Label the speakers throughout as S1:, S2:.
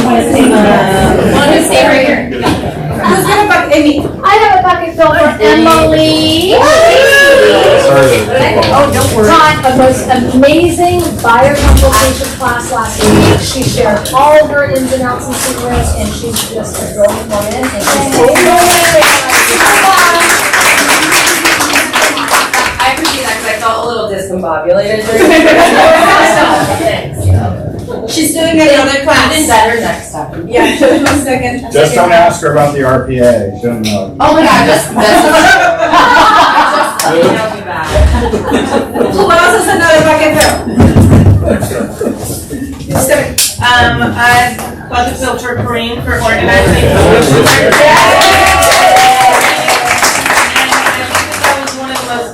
S1: Want to stay right here?
S2: Who's gonna bucket Amy?
S1: I have a bucket fill for Emily.
S3: Oh, don't worry.
S1: Taught a most amazing buyer consultation class last week. She shared all her ins and outs and secrets, and she's just a brilliant woman. And
S4: I appreciate that because I felt a little discombobulated during the
S2: She's doing another class.
S4: Even better next time.
S2: Yeah, one second.
S5: Just don't ask her about the RPA. She'll know.
S4: Oh my God, just email me back.
S2: Who else has another bucket fill?
S6: I've bucket filled for Corinne for organizing.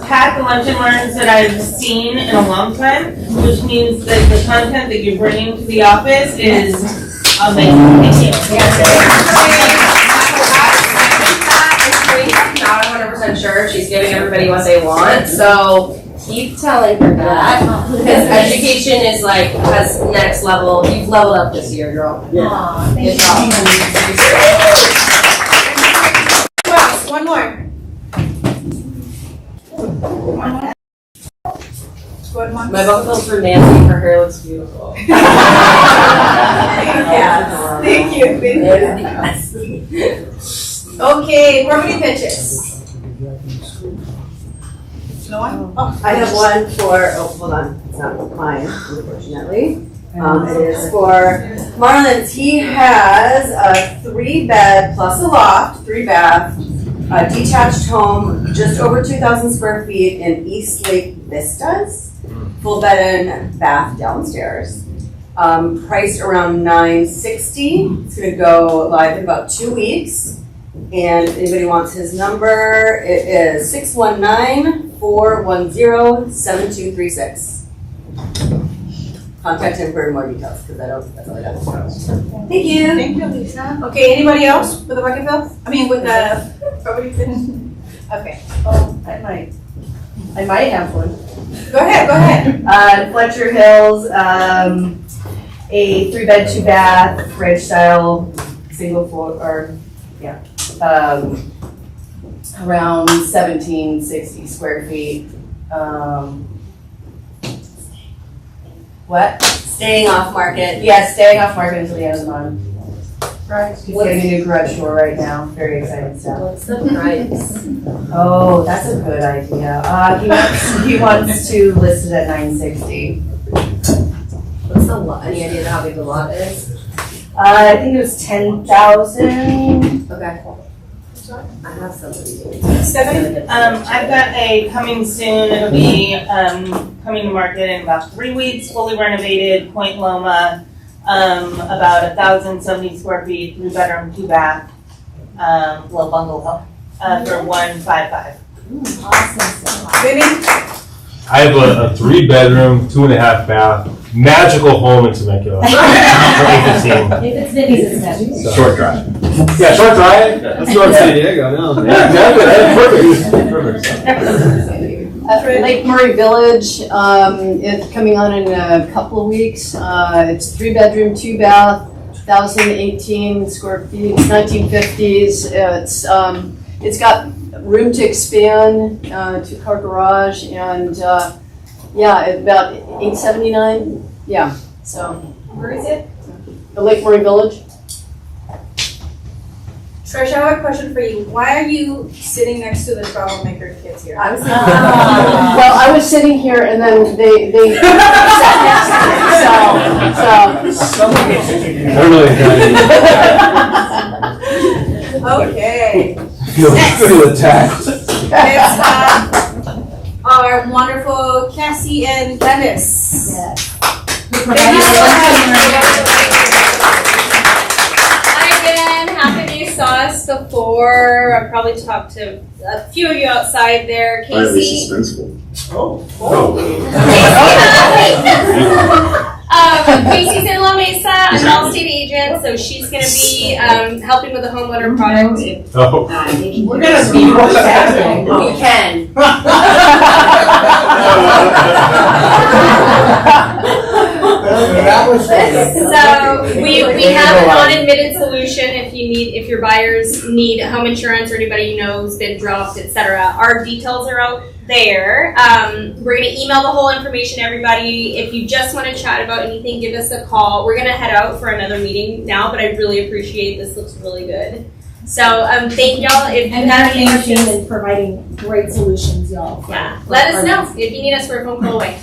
S6: Packed lunch and learns that I've seen in a long time, which means that the content that you're bringing to the office is amazing. Thank you.
S4: I'm not 100% sure if she's giving everybody what they want, so keep telling her that. Because education is like, has next level. You've leveled up this year, girl.
S1: Aw, thank
S4: Good
S1: you.
S4: job.
S2: Who else? One more.
S4: My bucket fill's for Nancy. Her hair looks beautiful.
S2: Yeah. Thank you. Okay, permanent pitches. No one? Oh,
S3: I have one for, hold on, it's not mine, unfortunately. It is for Marlins. He has a 3-bed plus a loft, 3-bath, detached home, just over 2,000 square feet in East Lake Vistas. Full bed and bath downstairs. Priced around $960. It's gonna go live in about 2 weeks. And if anybody wants his number, it is 619-410-7236. Contact him for more details, because that's all I got. Thank you.
S2: Thank you, Lisa. Okay, anybody else with a bucket fill? I mean, with a permanent pitch? Okay.
S7: Oh, I might have one.
S2: Go ahead.
S7: Fletcher Hills, a 3-bed, 2-bath, ranch style, single floor, or, yeah, around 1,760 square feet. What?
S3: Staying off market.
S7: Yeah, staying off market until the end of the month. He's getting a new garage door right now, very exciting stuff.
S4: What's the price?
S7: Oh, that's a good idea. He wants to list it at $960.
S4: What's the lot? Any idea how big the lot is?
S7: I think it was 10,000.
S4: Okay. I have somebody.
S2: Stephanie?
S6: I've got a coming soon. It'll be coming to market in about 3 weeks, fully renovated, Point Loma, about 1,070 square feet, 3-bedroom, 2-bath, little bungalow for $155.
S1: Awesome.
S2: Vinny?
S8: I have a 3-bedroom, 2.5-bath, magical home in Temecula. For $815.
S1: If it's Vinny's, it's Vinny's.
S8: Short drive. Yeah, short drive.
S5: Let's go to San Diego, no.
S8: Yeah, exactly. Perfect.
S9: Lake Murray Village, it's coming on in a couple of weeks. It's 3-bedroom, 2-bath, 1,018 square feet, 1950s. It's got room to expand, 2-car garage, and yeah, about $879. Yeah, so.
S2: Where is it?
S9: The Lake Murray Village.
S2: Trish, I have a question for you. Why are you sitting next to the troublemaker kids here?
S3: I was
S9: Well, I was sitting here and then they sat next to me, so.
S8: I really
S2: Okay.
S8: feel attacked.
S2: It's our wonderful Cassie and Dennis.
S1: Yes.
S2: Thank you so
S10: Hi again, happy you saw us before. I probably talked to a few of you outside there. Casey. Casey's in La Mesa, I'm an all-state agent, so she's going to be helping with the homeowner product.
S8: Oh.
S7: We're gonna be what's happening.
S4: We can.
S10: So we have a non-admitted solution if your buyers need home insurance or anybody you know who's been dropped, etc. Our details are out there. We're gonna email the whole information to everybody. If you just want to chat about anything, give us a call. We're gonna head out for another meeting now, but I really appreciate this. Looks really good. So thank y'all. If you have any questions,
S1: and providing great solutions, y'all.
S10: yeah, let us know if you need us. We're a phone call away.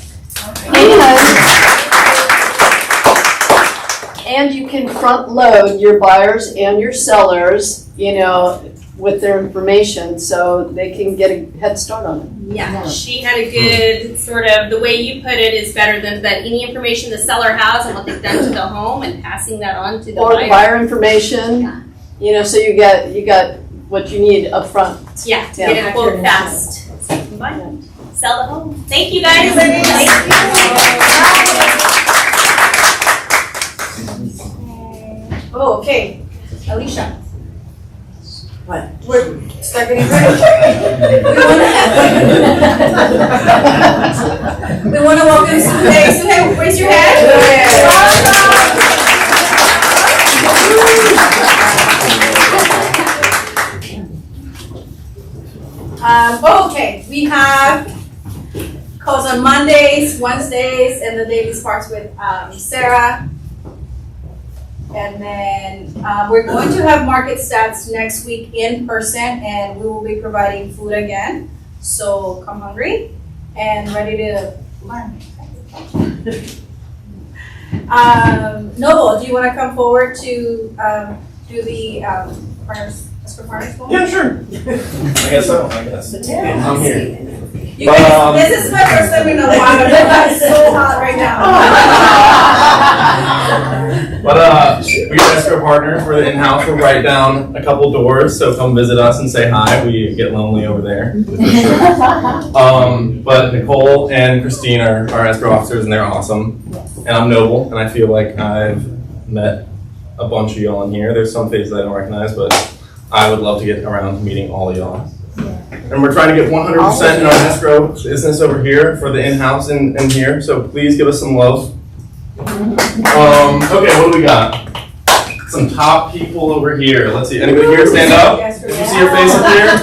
S9: And you can front load your buyers and your sellers, with their information, so they can get a head start on it.
S10: Yeah, she had a good sort of, the way you put it is better than that any information the seller has and what they've done to the home and passing that on to the
S9: Or the
S10: buyer.
S9: buyer information, so you got what you need up front.
S10: Yeah, to
S9: Yeah.
S10: get a quote fast. Combine, sell the home. Thank you guys.
S2: Oh, okay. Alicia.
S3: What?
S2: We're start getting ready. We want to welcome Sue. Sue, raise your hand. Okay, we have calls on Mondays, Wednesdays, and the daily sparks with Sarah. And then we're going to have market stats next week in person, and we will be providing food again. So come hungry and ready to learn. Noble, do you want to come forward to do the partners?
S5: Yeah, sure. I guess so. I'm here.
S2: You guys, this is my first time in a while. It's so hot right now.
S11: But we're escrow partners. We're the in-house. We're right down a couple doors, so come visit us and say hi. We get lonely over there. But Nicole and Christine are our escrow officers, and they're awesome. And I'm Noble, and I feel like I've met a bunch of y'all in here. There's some faces I don't recognize, but I would love to get around to meeting all of y'all. And we're trying to get 100% in our escrow business over here for the in-house in here, so please give us some love. Okay, what do we got? Some top people over here. Let's see, anybody here stand up? Did you see your face up here?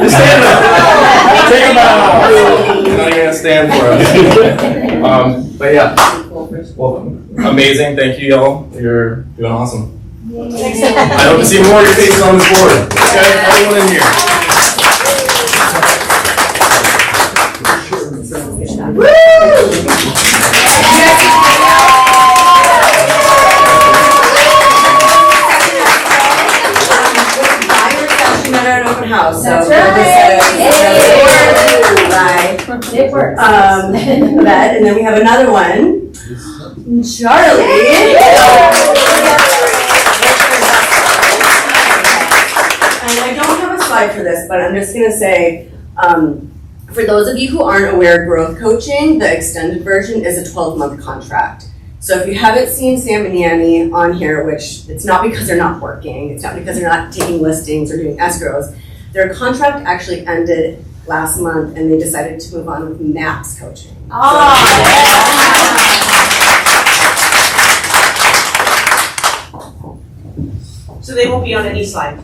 S11: Stand up. Take a bow. You're not even gonna stand for us. But yeah, welcome. Amazing, thank you y'all. You're doing awesome. I hope to see more of your faces on this board. Okay, everyone in here.
S3: House.
S1: That's
S3: so
S1: right. It works.
S3: That, and then we have another one. Charlie. And I don't have a slide for this, but I'm just gonna say, for those of you who aren't aware, growth coaching, the extended version is a 12-month contract. So if you haven't seen Sam and Yanni on here, which it's not because they're not working, it's not because they're not taking listings or doing escrows, their contract actually ended last month and they decided to move on with MAPS coaching.
S2: So they won't be on any slide.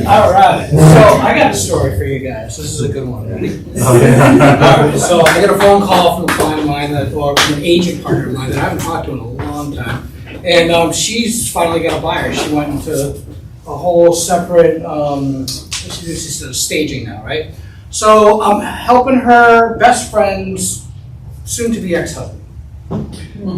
S12: All right, so I got a story for you guys. This is a good one. Ready? All right, so I got a phone call from a client of mine or from an agent partner of mine that I haven't talked to in a long time, and she's finally got a buyer. She went into a whole separate she's staging now, right? So I'm helping her best friend's soon-to-be ex-husband.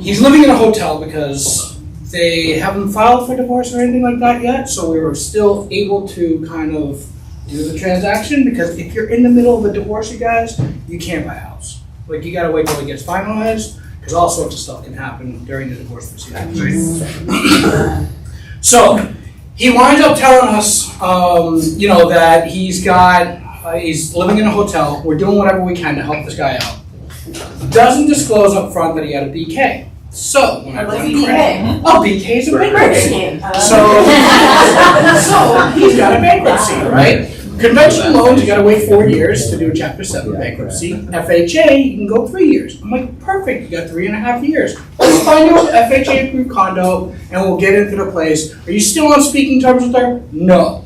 S12: He's living in a hotel because they haven't filed for divorce or anything like that yet, so we were still able to kind of do the transaction, because if you're in the middle of a divorce, you guys, you can't buy a house. Like, you gotta wait till it gets finalized, because all sorts of stuff can happen during the divorce proceedings, right? So, he winds up telling us, that he's living in a hotel, we're doing whatever we can to help this guy out. Doesn't disclose up front that he had a BK. So, when I
S3: Like
S12: run
S3: BK.
S12: oh, BK's a bankruptcy. So he's got a bankruptcy, right? Conventional loans, you gotta wait 4 years to do a Chapter 7 bankruptcy. FHA, you can go 3 years. I'm like, perfect, you got 3.5 years. Let's find you an FHA approved condo and we'll get into the place. Are you still on speaking terms with her? No.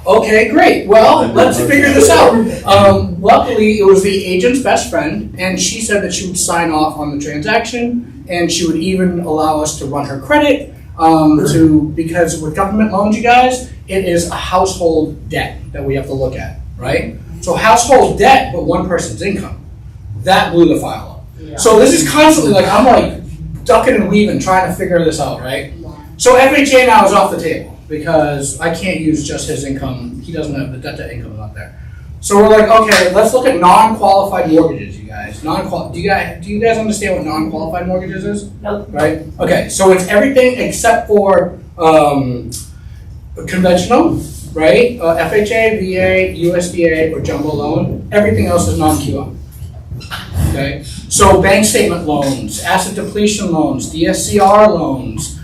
S12: Okay, great. Well, let's figure this out. Luckily, it was the agent's best friend, and she said that she would sign off on the transaction, and she would even allow us to run her credit. Because with government loans, you guys, it is a household debt that we have to look at, right? So household debt, but one person's income. That blew the file up. So this is constantly like, I'm like ducking and weaving, trying to figure this out, right? So FHA now is off the table because I can't use just his income. He doesn't have the debt to income up there. So we're like, okay, let's look at non-qualified mortgages, you guys. Do you guys understand what non-qualified mortgages is?
S6: Nope.
S12: Right? Okay, so it's everything except for conventional, right? FHA, VA, USDA, or jumbo loan. Everything else is non-QM. Okay? So bank statement loans, asset depletion loans, DSCR loans,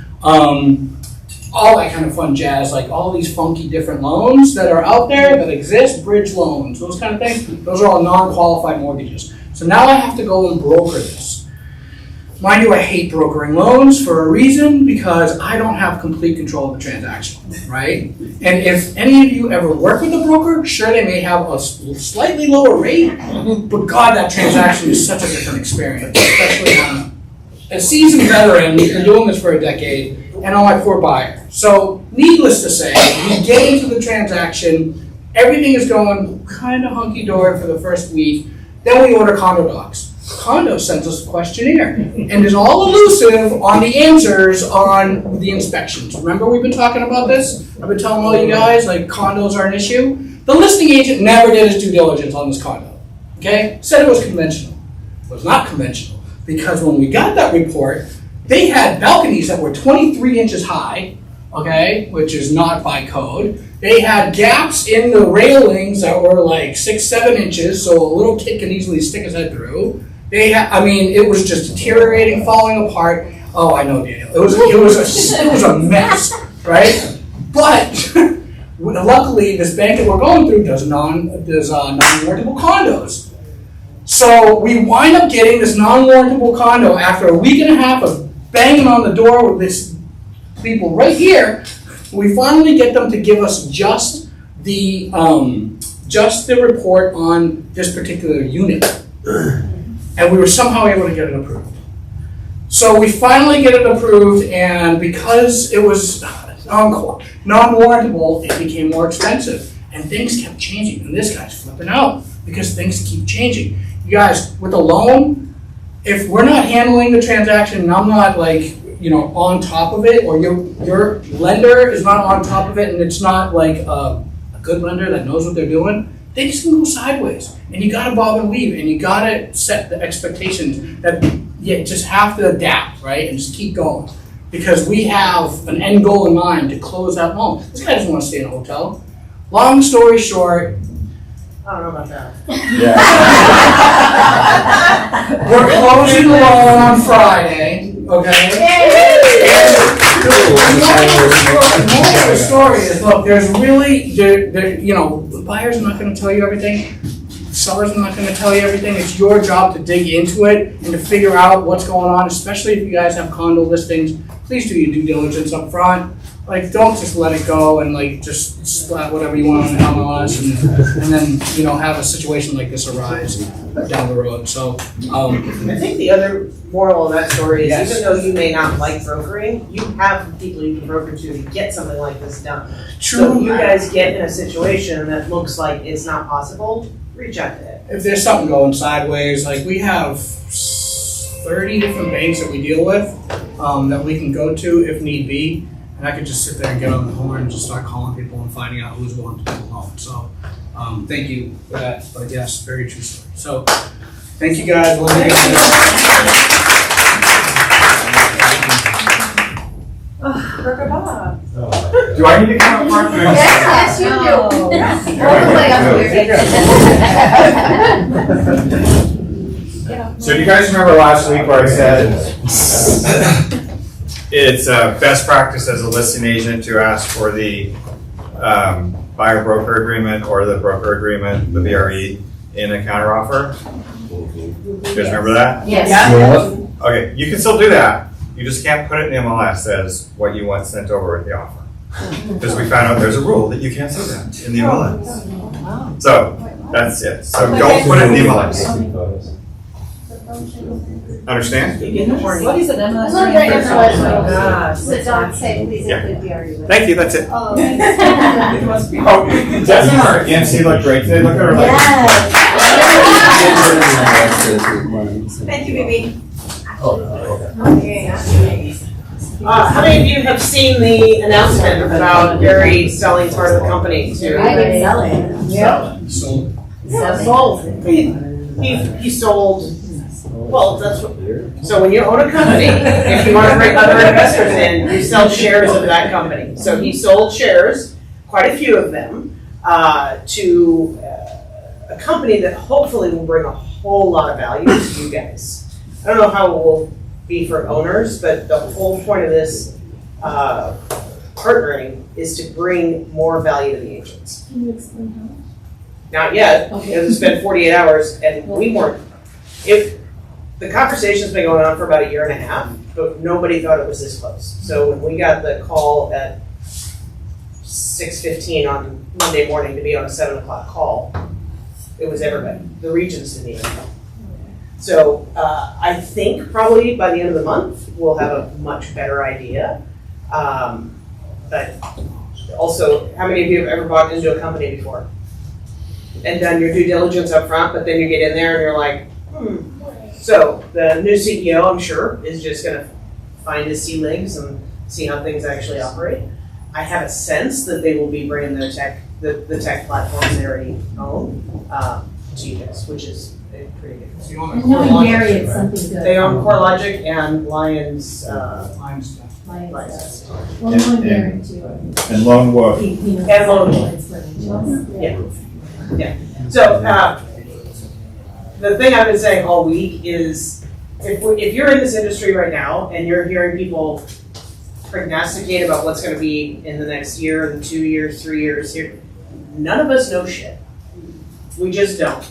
S12: all that kind of fun jazz, like all these funky different loans that are out there that exist, bridge loans, those kind of things, those are all non-qualified mortgages. So now I have to go and broker this. Mind you, I hate brokering loans for a reason, because I don't have complete control of the transaction, right? And if any of you ever work with a broker, sure, they may have a slightly lower rate, but God, that transaction is such a different experience, especially on a seasoned veteran, been doing this for a decade, and on my poor buyer. So, needless to say, we get into the transaction, everything is going kind of hunky-dory for the first week, then we order condo docs. Condo sends us a questionnaire, and is all elusive on the answers on the inspections. Remember we've been talking about this? I've been telling all you guys, like, condos are an issue. The listing agent never did his due diligence on this condo, okay? Said it was conventional. It was not conventional, because when we got that report, they had balconies that were 23 inches high, okay, which is not by code. They had gaps in the railings that were like 6-7 inches, so a little kid could easily stick his head through. It was just deteriorating, falling apart. Oh, I know, Daniel. It was a mess, right? But luckily, this bank that we're going through does non-warrantable condos. So we wind up getting this non-warrantable condo after a week and a half of banging on the door with this people right here. We finally get them to give us just the report on this particular unit, and we were somehow able to get it approved. So we finally get it approved, and because it was non-warrantable, it became more expensive, and things kept changing. And this guy's flipping out because things keep changing. You guys, with a loan, if we're not handling the transaction, and I'm not on top of it, or your lender is not on top of it, and it's not like a good lender that knows what they're doing, things can go sideways. And you gotta bob and weave, and you gotta set the expectations that you just have to adapt, right? And just keep going. Because we have an end goal in mind to close that loan. This guy doesn't want to stay in a hotel. Long story short,
S3: I don't know about that.
S12: we're closing the loan on Friday, okay? The story is, look, there's really, the buyers are not going to tell you everything. The sellers are not going to tell you everything. It's your job to dig into it and to figure out what's going on, especially if you guys have condo listings. Please do your due diligence up front. Don't just let it go and just splat whatever you want on MLS and then have a situation like this arise down the road. So
S13: I think the other moral of that story is,
S12: yes,
S13: even though you may not like brokering, you have people you can broker to get something like this done.
S12: True.
S13: So if you guys get in a situation that looks like it's not possible, reach out to it.
S12: If there's something going sideways, we have 30 different banks that we deal with that we can go to if need be. And I could just sit there and get on the horn and just start calling people and finding out who's willing to do the loan. So thank you for that. But yes, very true story. So thank you guys.
S5: Do I need to come up front?
S1: Yes, you do. All the way up here.
S5: So So do you guys remember last week where I said it's best practice as a listing agent to ask for the buyer broker agreement or the broker agreement, the BRE, in a counteroffer? You guys remember that?
S7: Yes.
S5: Okay, you can still do that. You just can't put it in the MLS as what you want sent over with the offer. Because we found out there's a rule that you can't say that in the MLS. So that's it. So don't put it in the MLS. Understand?
S13: What is an MLS?
S1: Look at MLS.
S13: Oh my gosh.
S1: So don't say, please
S5: Yeah.
S1: include BRE.
S5: Thank you, that's it.
S1: Oh.
S13: It must be.
S5: Oh, doesn't our EMC look great today? Look at her.
S2: Thank you, Bibi.
S13: How many of you have seen the announcement about Gary selling part of the company to?
S7: I can sell it.
S12: Yeah. So,
S13: Sold. He sold, well, that's what, so when you own a company, if you want to bring other investors in, you sell shares of that company. So he sold shares, quite a few of them, to a company that hopefully will bring a whole lot of value to you guys. I don't know how it will be for owners, but the whole point of this partnering is to bring more value to the agents.
S1: Can you explain how?
S13: Not yet, because it's been 48 hours and we weren't. If the conversation's been going on for about a year and a half, but nobody thought it was this close. So when we got the call at 6:15 on Monday morning to be on a 7 o'clock call, it was everybody. The regions didn't even know. So I think probably by the end of the month, we'll have a much better idea. But also, how many of you have ever bought into a company before? And done your due diligence up front, but then you get in there and you're like, So the new CEO, I'm sure, is just gonna find his sea legs and see how things actually operate. I have a sense that they will be bringing their tech, the tech platforms they already own, to you guys, which is pretty good.
S12: so you own a
S1: And knowing
S12: CoreLogic,
S1: Gary, it's
S12: right?
S1: something good.
S13: They own CoreLogic and Lions,
S12: Lions stuff.
S13: Lions.
S1: Well, knowing Gary too.
S5: And Lone Wolf.
S1: He knows
S13: And Lone
S1: how to explain it to us.
S13: Yeah. So, the thing I've been saying all week is, if you're in this industry right now and you're hearing people prognosticate about what's gonna be in the next year, and 2 years, 3 years, here, none of us know shit. We just don't.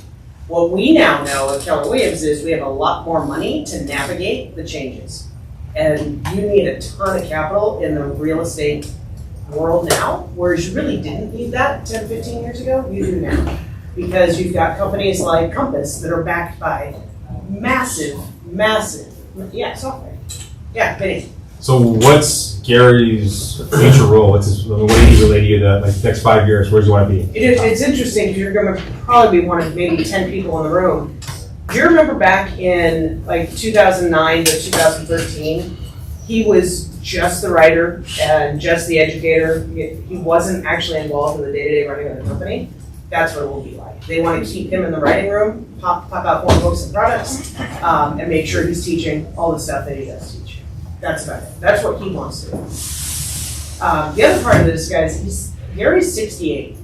S13: What we now know at Keller Williams is we have a lot more money to navigate the changes. And you need a ton of capital in the real estate world now, whereas you really didn't need that 10, 15 years ago, you do now. Because you've got companies like Compass that are backed by massive, software. Yeah, Vinny.
S8: So what's Gary's future role? What's his, what do you relate to you that like next 5 years? Where does he want to be?
S13: It's interesting because you're going to probably be one of maybe 10 people in the room. Do you remember back in like 2009 to 2013, he was just the writer and just the educator. He wasn't actually involved in the day-to-day running of the company. That's what it will be like. They want to keep him in the writing room, pop out more books and products, and make sure he's teaching all the stuff that he does teach. That's about it. That's what he wants to do. The other part of this, guys, Gary's 68.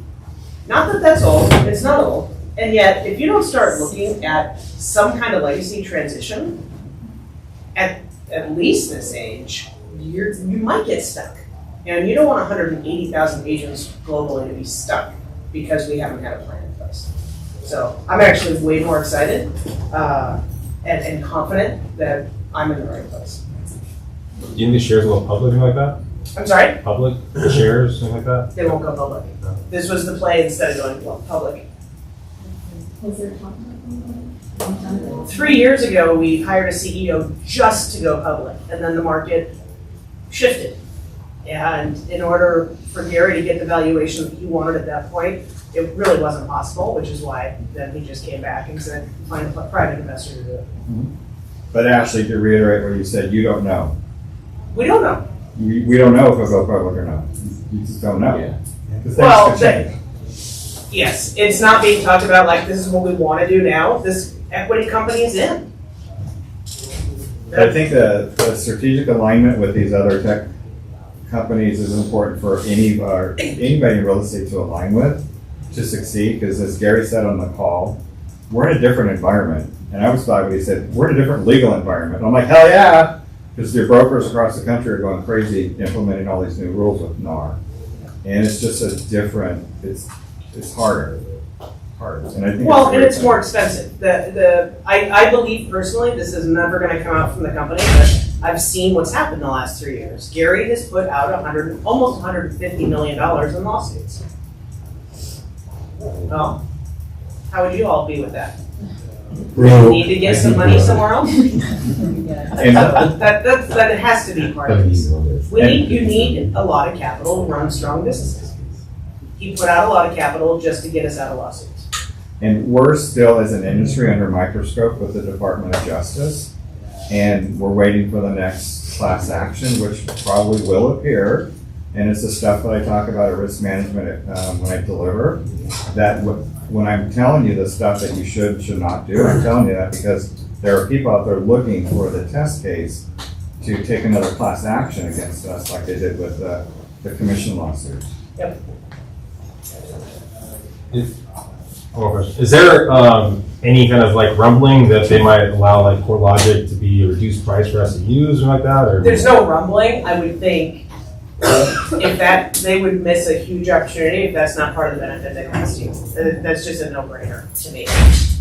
S13: Not that that's old. It's not old. And yet, if you don't start looking at some kind of legacy transition, at least this age, you might get stuck. And you don't want 180,000 agents globally to be stuck because we haven't had a plan in place. So I'm actually way more excited and confident that I'm in the right place.
S8: Do you think the shares will go public, anything like that?
S13: I'm sorry?
S8: Public shares, something like that?
S13: They won't go public. This was the play instead of going public.
S1: Was there talk about that?
S13: 3 years ago, we hired a CEO just to go public, and then the market shifted. And in order for Gary to get the valuation that he wanted at that point, it really wasn't possible, which is why then he just came back and said, find a private investor to do it.
S5: But Ashley, to reiterate what you said, you don't know.
S13: We don't know.
S5: We don't know if it'll go public or not. You just don't know.
S13: Yeah.
S5: 'Cause
S13: Well,
S5: things could change.
S13: Yes, it's not being talked about like this is what we want to do now. This equity company is in.
S5: I think the strategic alignment with these other tech companies is important for anybody in real estate to align with to succeed, because as Gary said on the call, we're in a different environment. And I was thought when he said, we're in a different legal environment. I'm like, hell yeah, because your brokers across the country are going crazy implementing all these new rules with NAR. And it's just a different, it's harder. And I think
S13: Well, and it's more expensive. I believe personally, this is never gonna come out from the company, but I've seen what's happened the last 3 years. Gary has put out almost $150 million in lawsuits. Well, how would you all be with that? Need to get some money somewhere else? That has to be part of this. You need a lot of capital to run strong businesses. He put out a lot of capital just to get us out of lawsuits.
S5: And we're still, as an industry, under microscope with the Department of Justice. And we're waiting for the next class action, which probably will appear. And it's the stuff that I talk about at risk management when I deliver. That when I'm telling you the stuff that you should not do, I'm telling you that because there are people out there looking for the test case to take another class action against us, like they did with the commission lawsuit.
S13: Yep.
S8: Is there any kind of like rumbling that they might allow like CoreLogic to be a reduced price for us to use or like that? Or
S13: There's no rumbling. I would think they would miss a huge opportunity if that's not part of the benefit that comes to you. That's just a no-brainer to me.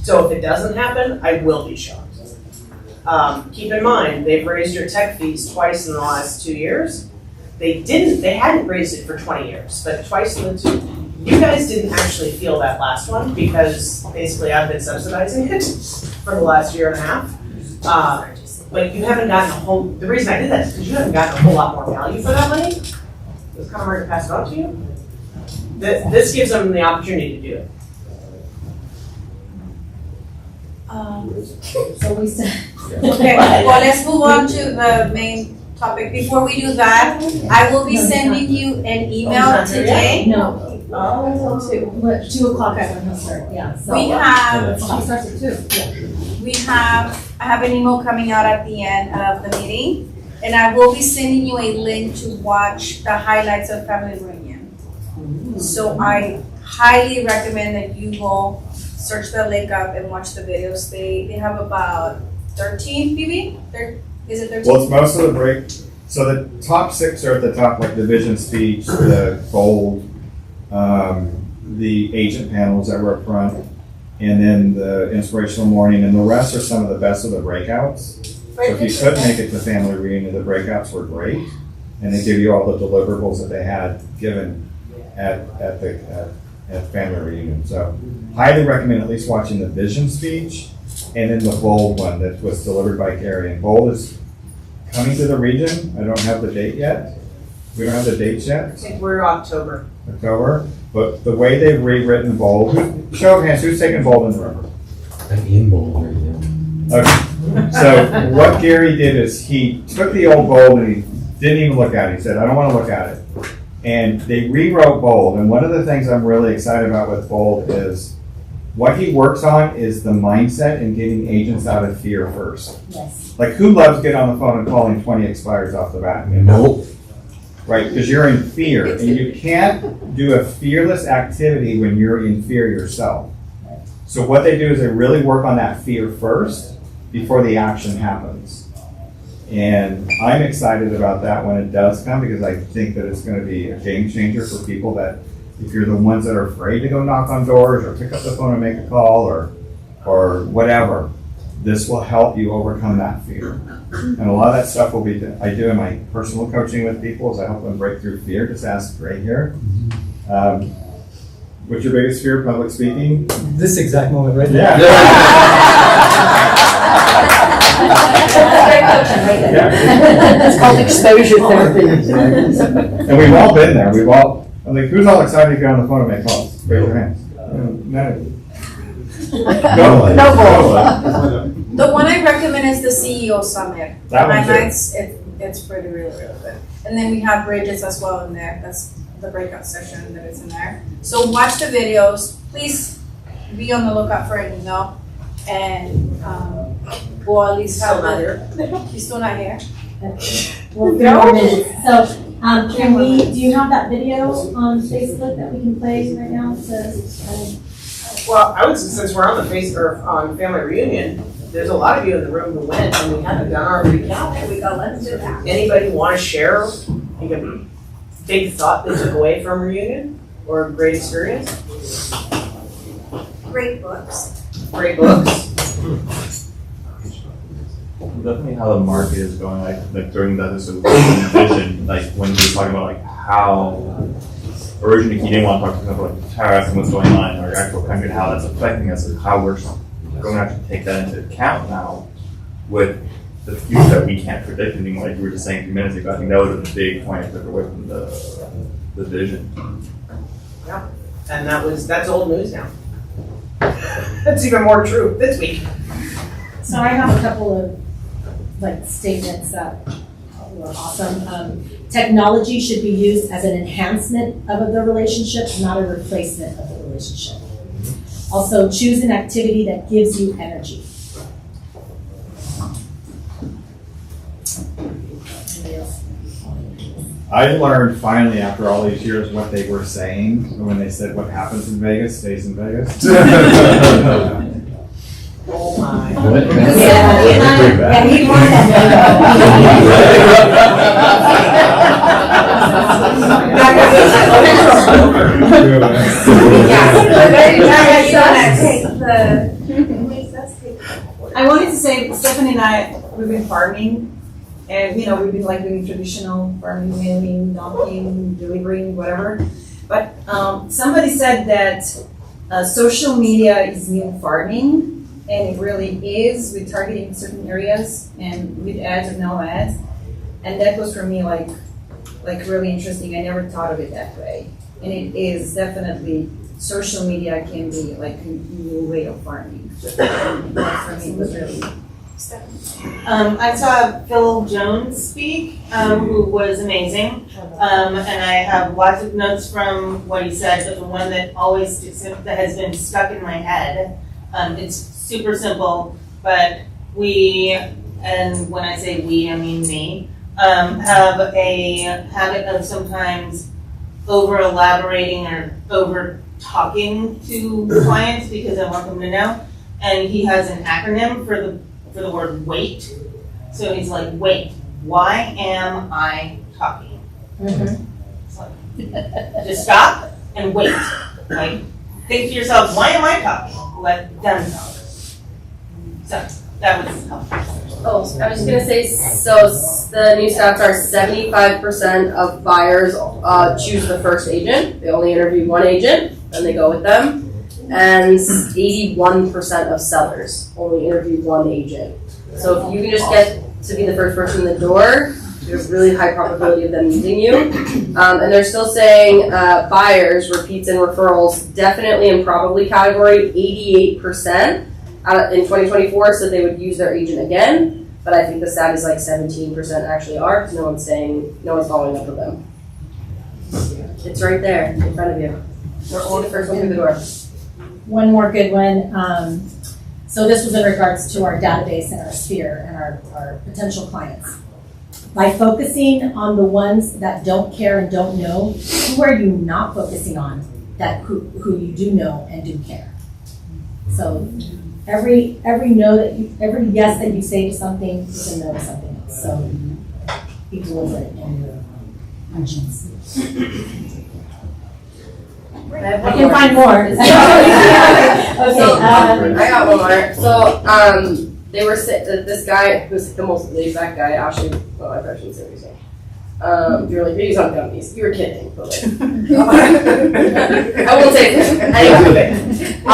S13: So if it doesn't happen, I will be shocked. Keep in mind, they've raised your tech fees twice in the last 2 years. They hadn't raised it for 20 years, but twice in the 2. You guys didn't actually feel that last one because basically I've been subsidizing it for the last year and a half. But you haven't gotten the reason I did that is because you haven't gotten a whole lot more value for that money. It was kind of hard to pass it on to you. This gives them the opportunity to do it.
S1: So we said.
S2: Okay, well, let's move on to the main topic. Before we do that, I will be sending you an email today.
S1: No. Oh, 2. But 2 o'clock I will start, yeah. So
S2: We have,
S1: she starts at 2, yeah.
S2: I have an email coming out at the end of the meeting, and I will be sending you a link to watch the highlights of Family Reunion. So I highly recommend that you go search the link up and watch the videos. They have about 13, maybe? Is it 13?
S5: Well, it's most of the break. So the top 6 are at the top, like the vision speech, the bold, the agent panels that were up front, and then the inspirational morning, and the rest are some of the best of the breakouts. So if you couldn't make it to Family Reunion, the breakouts were great, and they give you all the deliverables that they had given at Family Reunion. So highly recommend at least watching the vision speech, and then the bold one that was delivered by Gary. And bold is coming to the region. I don't have the date yet. We don't have the dates yet.
S13: I think we're October.
S5: But the way they've rewritten bold, show of hands, who's taking bold in the river?
S14: I'm in bold right now.
S5: Okay. So what Gary did is he took the old bold and he didn't even look at it. He said, I don't want to look at it. And they rewrote bold. And one of the things I'm really excited about with bold is what he works on is the mindset and getting agents out of fear first.
S1: Yes.
S5: Like, who loves getting on the phone and calling 20 expires off the bat?
S14: Nope.
S5: Right, because you're in fear, and you can't do a fearless activity when you're in fear yourself. So what they do is they really work on that fear first before the action happens. And I'm excited about that when it does come, because I think that it's going to be a game changer for people that, if you're the ones that are afraid to go knock on doors or pick up the phone and make a call or whatever, this will help you overcome that fear. And a lot of that stuff I do in my personal coaching with people is I help them break through fear. Just ask right here. What's your biggest fear? Public speaking?
S14: This exact moment right now.
S5: Yeah.
S9: It's called exposure therapy.
S5: And we've all been there. I'm like, who's all excited to get on the phone and make calls? Raise your hands. None of you.
S9: No.
S2: The one I recommend is the CEO Summit.
S5: That one too.
S2: It's pretty really good. And then we have Bridges as well in there. That's the breakout session that is in there. So watch the videos. Please be on the lookout for an email. And we'll at least have He's still not here.
S1: Well, 3 more minutes. So, do you have that video on Facebook that we can play right now?
S13: Well, I would, since we're on on family reunion, there's a lot of you in the room who went, and we haven't done our recap.
S2: We go, let's do that.
S13: Anybody want to share like a big thought they took away from reunion or a great experience?
S2: Great books.
S13: Great books.
S15: Definitely how the market is going, like during the sort of vision, like when we were talking about like how originally he didn't want to talk about like tariffs and what's going on in our actual country and how that's affecting us and how we're going to have to take that into account now with the future that we can't predict. I mean, like you were just saying a few minutes ago, I think that was a big point I took away from the vision.
S13: Yeah, and that's old news now. That's even more true this week.
S1: So I have a couple of statements that were awesome. Technology should be used as an enhancement of the relationship, not a replacement of the relationship. Also, choose an activity that gives you energy.
S16: I learned finally after all these years what they were saying when they said what happens in Vegas stays in Vegas.
S13: Oh my.
S1: Yeah, he wanted
S17: I wanted to say, Stephanie and I, we've been farming, and we've been doing traditional farming, milling, knocking, delivering, whatever. But somebody said that social media is new farming. And it really is, with targeting certain areas and with ads or no ads. And that was for me like really interesting. I never thought of it that way. And it is definitely, social media can be like a new way of farming. For me, it was really.
S6: I saw Phil Jones speak, who was amazing. And I have lots of notes from what he said, but the one that that has been stuck in my head, it's super simple, but we, and when I say we, I mean me, have a habit of sometimes over elaborating or over talking to clients because I want them to know. And he has an acronym for the word wait. So he's like, wait, why am I talking?
S1: Mm-hmm.
S6: It's like, just stop and wait. Like, think to yourself, why am I talking? Let them talk. So that was helpful.
S4: Oh, I was just gonna say, so the new stats are 75% of buyers choose the first agent. They only interview one agent and they go with them. And 81% of sellers only interview one agent. So if you can just get to be the first person in the door, there's really high probability of them using you. And they're still saying buyers, repeats and referrals, definitely and probably category, 88%. In 2024, so they would use their agent again, but I think the stat is like 17% actually are, because no one's following up with them. It's right there in front of you. They're only the first one through the door.
S1: One more good one. So this was in regards to our database and our sphere and our potential clients. By focusing on the ones that don't care and don't know, who are you not focusing on that who you do know and do care? So every yes that you say to something is a no to something else. So be deliberate in your actions. I can find more. Okay.
S4: I got one more. So they were this guy who's the most laid back guy. Actually, well, I probably shouldn't say what he's saying. You're like, he's on gummies. You were kidding, but like, I won't say it. Anyway, he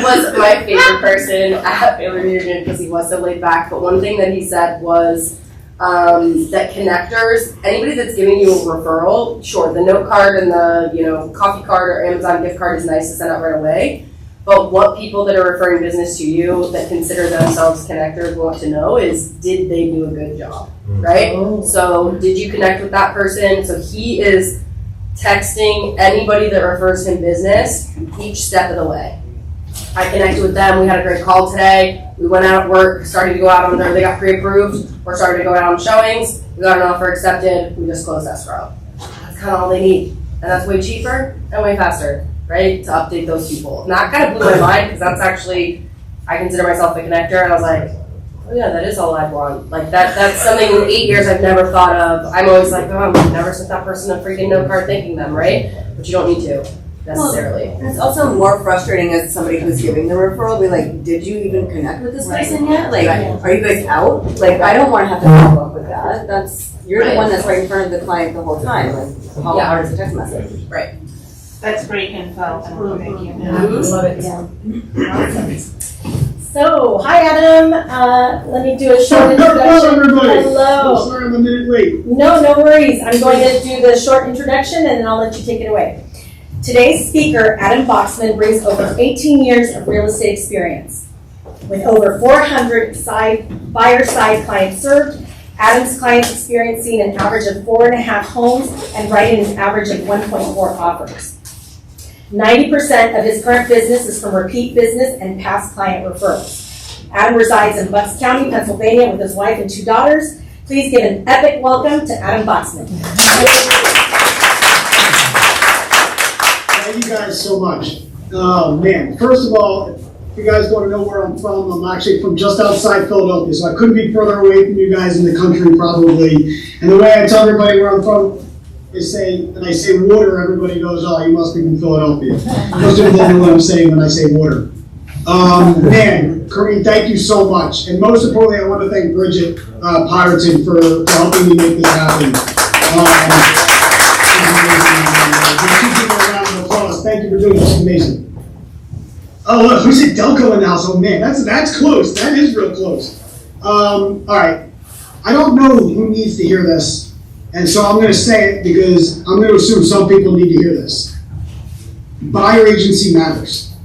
S4: was my favorite person at family reunion because he was so laid back. But one thing that he said was that connectors, anybody that's giving you a referral, sure, the note card and the coffee card or Amazon gift card is nice to send out right away. But what people that are referring business to you that consider themselves connectors want to know is, did they do a good job, right? Oh. So did you connect with that person? So he is texting anybody that refers him business each step of the way. I connected with them. We had a great call today. We went out at work, started to go out on there. They got pre-approved. We're starting to go out on showings. We got an offer accepted. We just closed escrow. That's kind of all they need. And that's way cheaper and way faster. right? To update those people. And that kind of blew my mind because that's actually, I consider myself a connector, and I was like, oh yeah, that is all I want. Like that's something in 8 years I've never thought of. I'm always like, oh, I've never sent that person a freaking note card thanking them, right? But you don't need to necessarily.
S3: And it's also more frustrating as somebody who's giving the referral, be like, did you even connect with this person yet? Like, are you guys out? Like, I don't wanna have to follow up with that. You're the one that's right in front of the client the whole time. Like, how hard is a text message?
S4: Right.
S6: That's great info. Thank you.
S1: Love it. Awesome. So, hi Adam. Let me do a short introduction.
S18: Everybody.
S1: Hello.
S18: Sorry I'm a minute late.
S1: No worries. I'm going to do the short introduction and then I'll let you take it away. Today's speaker, Adam Boxman, brings over 18 years of real estate experience. With over 400 buyer side clients served, Adam's clients experiencing an average of 4.5 homes and writing an average of 1.4 offers. 90% of his current business is from repeat business and past client referrals. Adam resides in Bucks County, Pennsylvania with his wife and 2 daughters. Please give an epic welcome to Adam Boxman.
S18: Thank you guys so much. Oh man, first of all, if you guys want to know where I'm from, I'm actually from just outside Philadelphia, so I couldn't be further away from you guys in the country probably. And the way I tell everybody where I'm from, when I say water, everybody goes, oh, you must be from Philadelphia. Most people don't know what I'm saying when I say water. Man, Corinne, thank you so much. And most importantly, I want to thank Bridget Pyreton for helping me make this happen. Thank you for doing this. Amazing. Oh, look, who's at Delco in the house? Oh, man, that's close. That is real close. All right. I don't know who needs to hear this. And so I'm going to say it because I'm going to assume some people need to hear this. Buyer agency matters.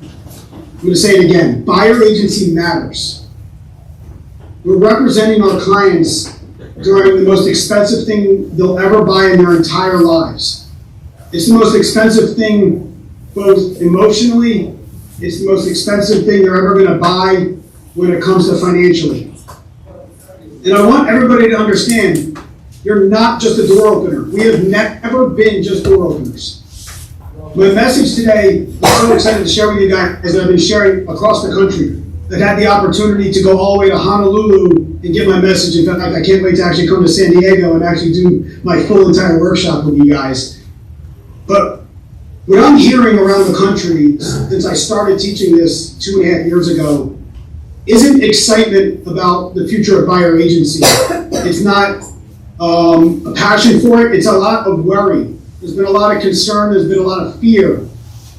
S18: I'm going to say it again. Buyer agency matters. We're representing our clients during the most expensive thing they'll ever buy in their entire lives. It's the most expensive thing both emotionally, it's the most expensive thing they're ever going to buy when it comes to financially. And I want everybody to understand, you're not just a door opener. We have never been just door openers. My message today, I'm so excited to share with you guys, as I've been sharing across the country. I've had the opportunity to go all the way to Honolulu and give my message. In fact, I can't wait to actually come to San Diego and actually do my full entire workshop with you guys. But what I'm hearing around the country since I started teaching this 2.5 years ago isn't excitement about the future of buyer agency. It's not a passion for it. It's a lot of worry. There's been a lot of concern. There's been a lot of fear.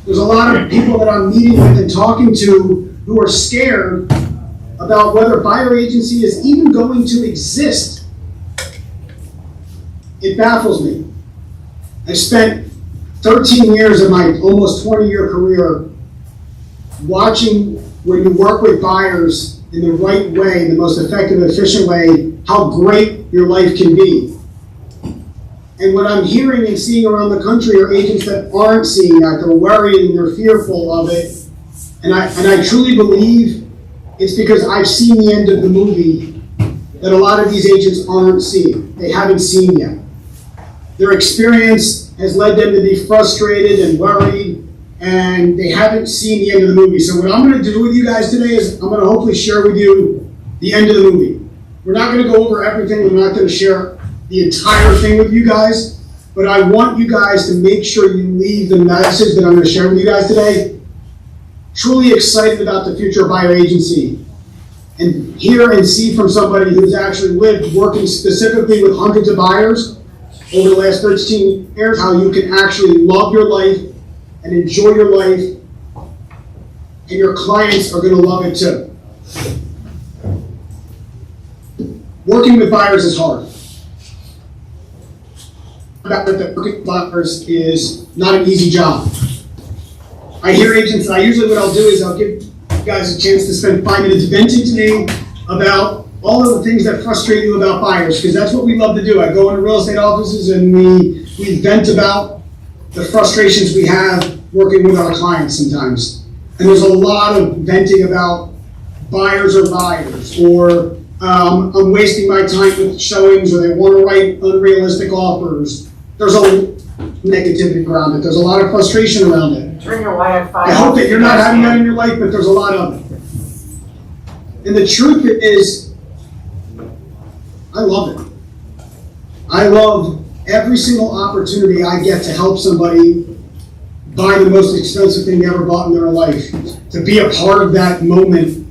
S18: There's a lot of people that I'm meeting with and talking to who are scared about whether buyer agency is even going to exist. It baffles me. I spent 13 years of my almost 20-year career watching when you work with buyers in the right way, in the most effective, efficient way, how great your life can be. And what I'm hearing and seeing around the country are agents that aren't seeing that. They're worried and they're fearful of it. And I truly believe it's because I've seen the end of the movie that a lot of these agents aren't seeing. They haven't seen yet. Their experience has led them to be frustrated and worried, and they haven't seen the end of the movie. So what I'm going to do with you guys today is I'm going to hopefully share with you the end of the movie. We're not going to go over everything. We're not going to share the entire thing with you guys, but I want you guys to make sure you leave the message that I'm going to share with you guys today truly excited about the future of buyer agency, and hear and see from somebody who's actually lived working specifically with hundreds of buyers over the last 13 years how you can actually love your life and enjoy your life, and your clients are going to love it too. Working with buyers is hard. Working with buyers is not an easy job. I hear agents, and what I'll do is I'll give you guys a chance to spend 5 minutes venting to me about all of the things that frustrate you about buyers, because that's what we love to do. I go into real estate offices and we vent about the frustrations we have working with our clients sometimes. And there's a lot of venting about buyers, or I'm wasting my time with showings, or they want to write unrealistic offers. There's a negativity around it. There's a lot of frustration around it.
S13: Turn your Wi-Fi
S18: I hope that you're not having that in your life, but there's a lot of it. And the truth is, I love it. I love every single opportunity I get to help somebody buy the most expensive thing they ever bought in their life, to be a part of that moment.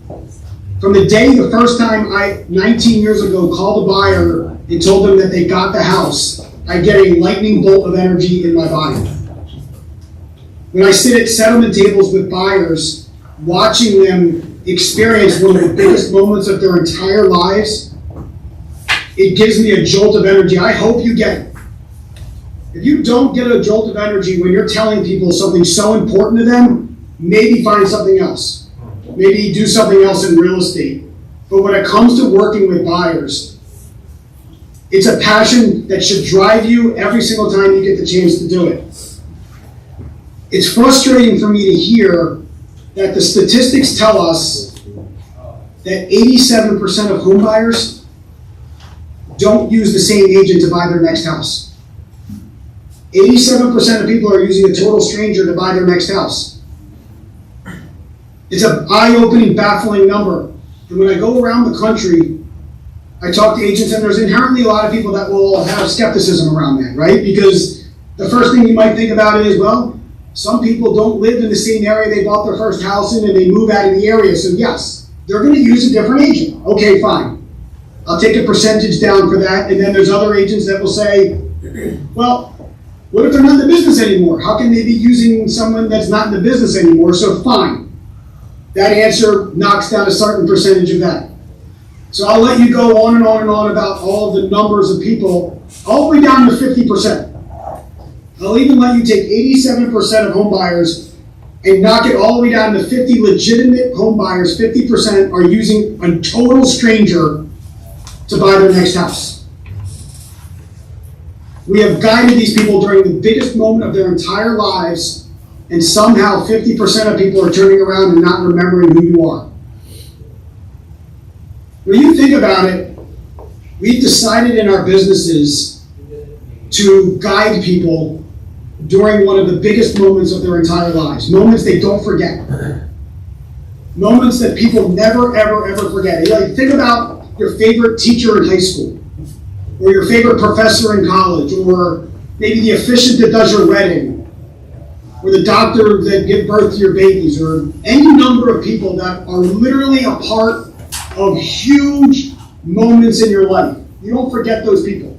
S18: From the day, the first time 19 years ago, called a buyer and told them that they got the house, I get a lightning bolt of energy in my body. When I sit at settlement tables with buyers, watching them experience one of the biggest moments of their entire lives, it gives me a jolt of energy. I hope you get it. If you don't get a jolt of energy when you're telling people something so important to them, maybe find something else. Maybe do something else in real estate. But when it comes to working with buyers, it's a passion that should drive you every single time you get the chance to do it. It's frustrating for me to hear that the statistics tell us that 87% of home buyers don't use the same agent to buy their next house. 87% of people are using a total stranger to buy their next house. It's an eye-opening, baffling number. And when I go around the country, I talk to agents, and there's inherently a lot of people that will have skepticism around that, right? Because the first thing you might think about it is, well, some people don't live in the same area they bought their first house in, and they move out of the area. So yes, they're going to use a different agent. Okay, fine. I'll take a percentage down for that. And then there's other agents that will say, well, what if they're not in the business anymore? How can they be using someone that's not in the business anymore? So fine. That answer knocks down a certain percentage of that. So I'll let you go on and on and on about all the numbers of people, all the way down to 50%. I'll even let you take 87% of home buyers and knock it all the way down to 50 legitimate home buyers. 50% are using a total stranger to buy their next house. We have guided these people during the biggest moment of their entire lives, and somehow 50% of people are turning around and not remembering who you are. When you think about it, we've decided in our businesses to guide people during one of the biggest moments of their entire lives, moments they don't forget, moments that people never, ever, ever forget. Like, think about your favorite teacher in high school, or your favorite professor in college, or maybe the officiant that does your wedding, or the doctor that gives birth to your babies, or any number of people that are literally a part of huge moments in your life. You don't forget those people.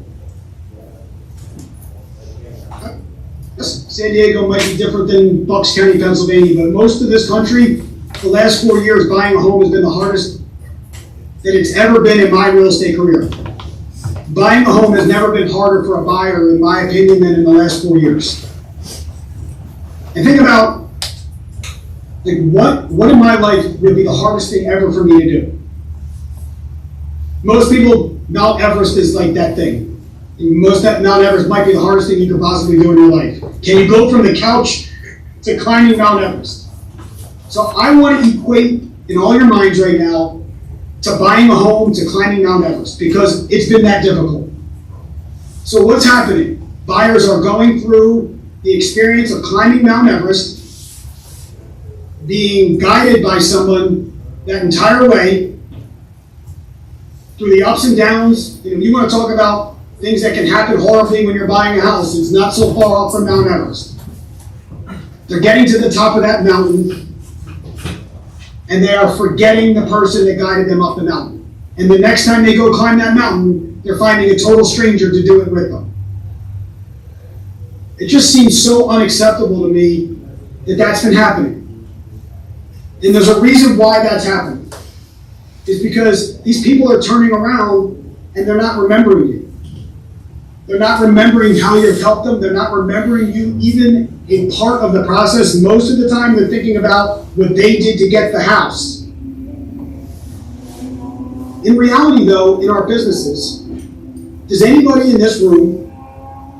S18: Yes, San Diego might be different than Bucks County, Pennsylvania, but most of this country, the last 4 years, buying a home has been the hardest that it's ever been in my real estate career. Buying a home has never been harder for a buyer, in my opinion, than in the last 4 years. And think about, like, what in my life would be the hardest thing ever for me to do? Most people, Mount Everest is like that thing. Mount Everest might be the hardest thing you could possibly do in your life. Can you go from the couch to climbing Mount Everest? So I want to equate in all your minds right now to buying a home to climbing Mount Everest, because it's been that difficult. So what's happening? Buyers are going through the experience of climbing Mount Everest, being guided by someone that entire way through the ups and downs. You want to talk about things that can happen horribly when you're buying a house. It's not so far off from Mount Everest. They're getting to the top of that mountain, and they are forgetting the person that guided them up the mountain. And the next time they go climb that mountain, they're finding a total stranger to do it with them. It just seems so unacceptable to me that that's been happening. And there's a reason why that's happening. It's because these people are turning around and they're not remembering you. They're not remembering how you've helped them. They're not remembering you even a part of the process. Most of the time they're thinking about what they did to get the house. In reality, though, in our businesses, does anybody in this room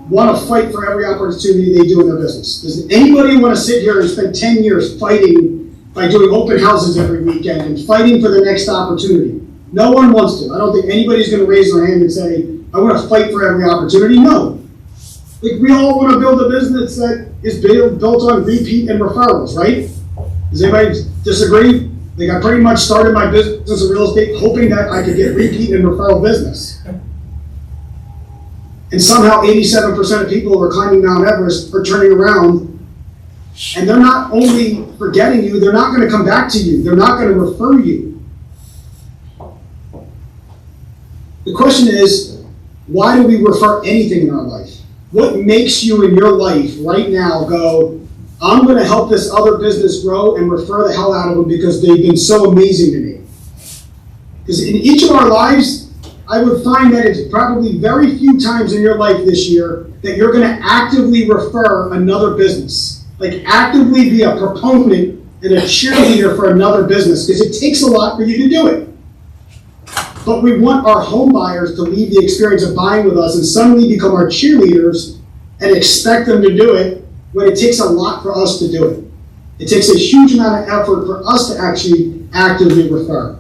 S18: want to fight for every opportunity they do in their business? Does anybody want to sit here and spend 10 years fighting by doing open houses every weekend and fighting for the next opportunity? No one wants to. I don't think anybody's going to raise their hand and say, I want to fight for every opportunity. No. Like, we all want to build a business that is built on repeat and referrals, right? Does anybody disagree? Like, I pretty much started my business in real estate hoping that I could get repeat and referral business. And somehow 87% of people who are climbing Mount Everest are turning around, and they're not only forgetting you, they're not going to come back to you. They're not going to refer you. The question is, why do we refer anything in our life? What makes you in your life right now go, I'm going to help this other business grow and refer the hell out of them because they've been so amazing to me? Because in each of our lives, I would find that it's probably very few times in your life this year that you're going to actively refer another business. Like, actively be a proponent and a cheerleader for another business, because it takes a lot for you to do it. But we want our home buyers to leave the experience of buying with us and suddenly become our cheerleaders and expect them to do it when it takes a lot for us to do it. It takes a huge amount of effort for us to actually actively refer.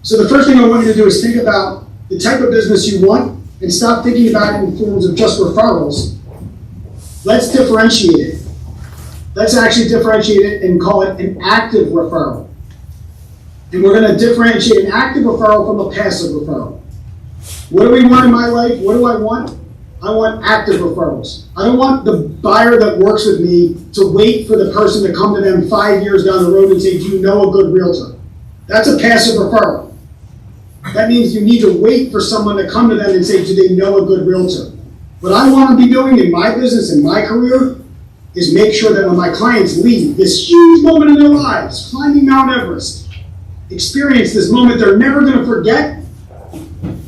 S18: So the first thing I want you to do is think about the type of business you want and stop thinking about it in terms of just referrals. Let's differentiate it. Let's actually differentiate it and call it an active referral. And we're going to differentiate an active referral from a passive referral. What do we want in my life? What do I want? I want active referrals. I don't want the buyer that works with me to wait for the person to come to them 5 years down the road and say, do you know a good realtor? That's a passive referral. That means you need to wait for someone to come to them and say, do they know a good realtor? What I want to be doing in my business, in my career, is make sure that when my clients leave this huge moment in their lives, climbing Mount Everest, experience this moment they're never going to forget,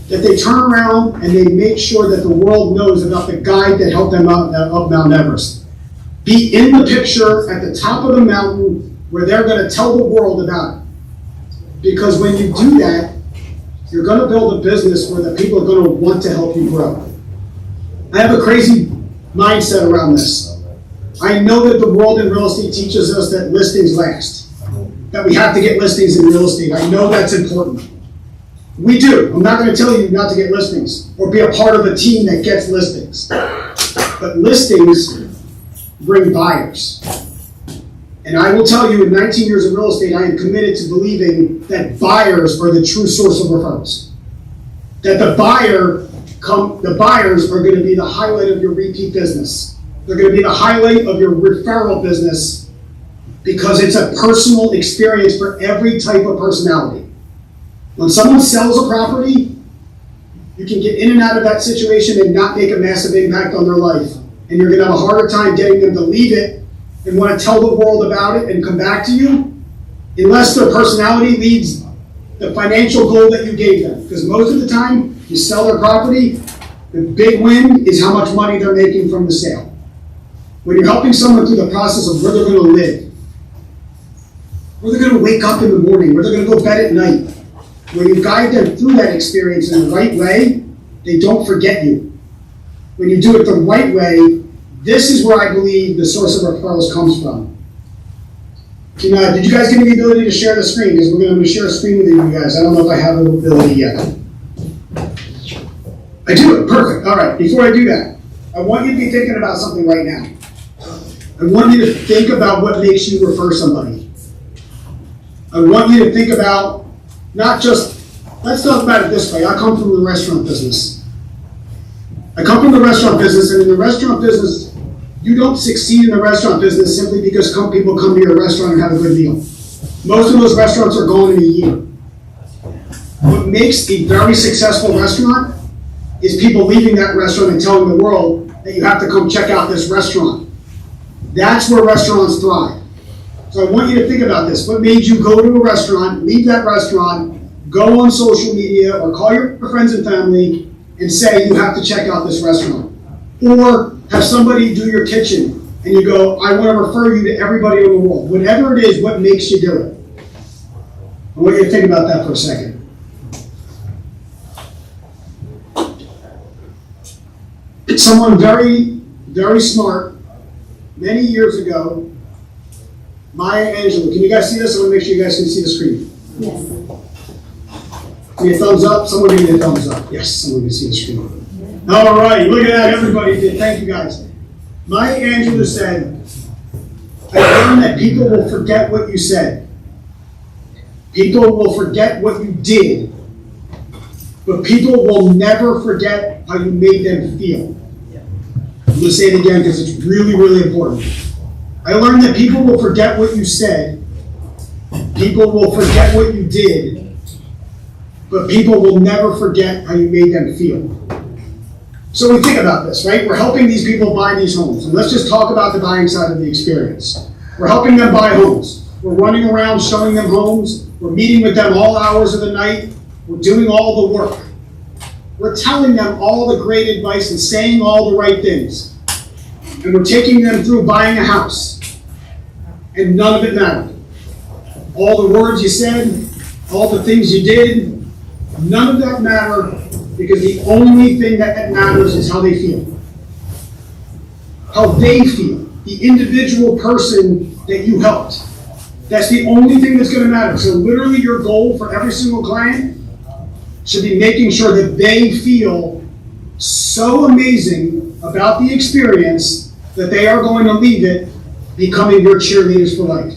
S18: that they turn around and they make sure that the world knows about the guide that helped them up Mount Everest. Be in the picture at the top of the mountain where they're going to tell the world about it. Because when you do that, you're going to build a business where the people are going to want to help you grow. I have a crazy mindset around this. I know that the world in real estate teaches us that listings last, that we have to get listings in real estate. I know that's important. We do. I'm not going to tell you not to get listings or be a part of a team that gets listings. But listings bring buyers. And I will tell you, in 19 years of real estate, I am committed to believing that buyers are the true source of referrals. That the buyers are going to be the highlight of your repeat business. They're going to be the highlight of your referral business because it's a personal experience for every type of personality. When someone sells a property, you can get in and out of that situation and not make a massive impact on their life. And you're going to have a harder time getting them to leave it and want to tell the world about it and come back to you, unless their personality leads the financial goal that you gave them. Because most of the time, you sell their property, the big win is how much money they're making from the sale. When you're helping someone through the process of where they're going to live, where they're going to wake up in the morning, where they're going to go to bed at night, when you guide them through that experience in the right way, they don't forget you. When you do it the right way, this is where I believe the source of referrals comes from. Did you guys give me the ability to share the screen? Because we're going to share a screen with you guys. I don't know if I have the ability yet. I do it. Perfect. All right. Before I do that, I want you to be thinking about something right now. I want you to think about what makes you refer somebody. I want you to think about not just, let's talk about it this way. I come from the restaurant business. And in the restaurant business, you don't succeed in the restaurant business simply because people come to your restaurant and have a good meal. Most of those restaurants are gone in a year. What makes a very successful restaurant is people leaving that restaurant and telling the world that you have to come check out this restaurant. That's where restaurants thrive. So I want you to think about this. What made you go to a restaurant, leave that restaurant, go on social media or call your friends and family and say you have to check out this restaurant? Or have somebody do your kitchen and you go, I want to refer you to everybody in the world. Whatever it is, what makes you do it? I want you to think about that for a second. Someone very, very smart, many years ago, Maya Angelou. Can you guys see this? I want to make sure you guys can see the screen.
S1: Yes.
S18: Give me a thumbs up. Someone give me a thumbs up. Yes, someone can see the screen. All right, look at that. Everybody did. Thank you guys. Maya Angelou said, I learned that people will forget what you said. People will forget what you did. But people will never forget how you made them feel. I'm going to say it again because it's really, really important. I learned that people will forget what you said. People will forget what you did. But people will never forget how you made them feel. So we think about this, right? We're helping these people buy these homes. And let's just talk about the buying side of the experience. We're helping them buy homes. We're running around showing them homes. We're meeting with them all hours of the night. We're doing all the work. We're telling them all the great advice and saying all the right things. And we're taking them through buying a house. And none of it mattered. All the words you said, all the things you did, none of that mattered because the only thing that matters is how they feel. How they feel. The individual person that you helped. That's the only thing that's going to matter. So literally your goal for every single client should be making sure that they feel so amazing about the experience that they are going to leave it becoming your cheerleaders for life.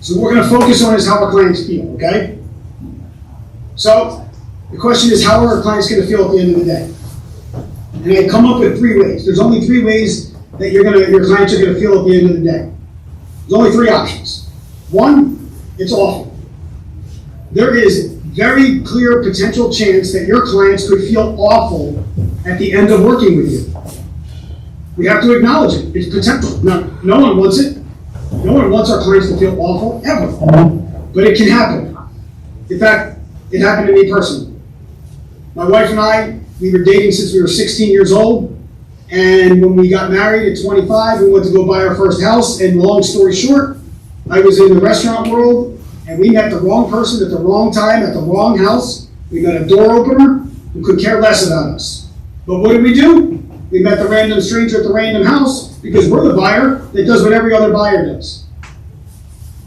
S18: So what we're going to focus on is how our clients feel, okay? So the question is, how are our clients going to feel at the end of the day? And I come up with 3 ways. There's only 3 ways that your clients are going to feel at the end of the day. There's only 3 options. 1, it's awful. There is very clear potential chance that your clients could feel awful at the end of working with you. We have to acknowledge it. It's potential. Now, no one wants it. No one wants our clients to feel awful, ever. But it can happen. In fact, it happened to me personally. My wife and I, we were dating since we were 16 years old. And when we got married at 25, we went to go buy our first house. And long story short, I was in the restaurant world, and we met the wrong person at the wrong time at the wrong house. We got a door opener who could care less about us. But what did we do? We met the random stranger at the random house because we're the buyer that does what every other buyer does.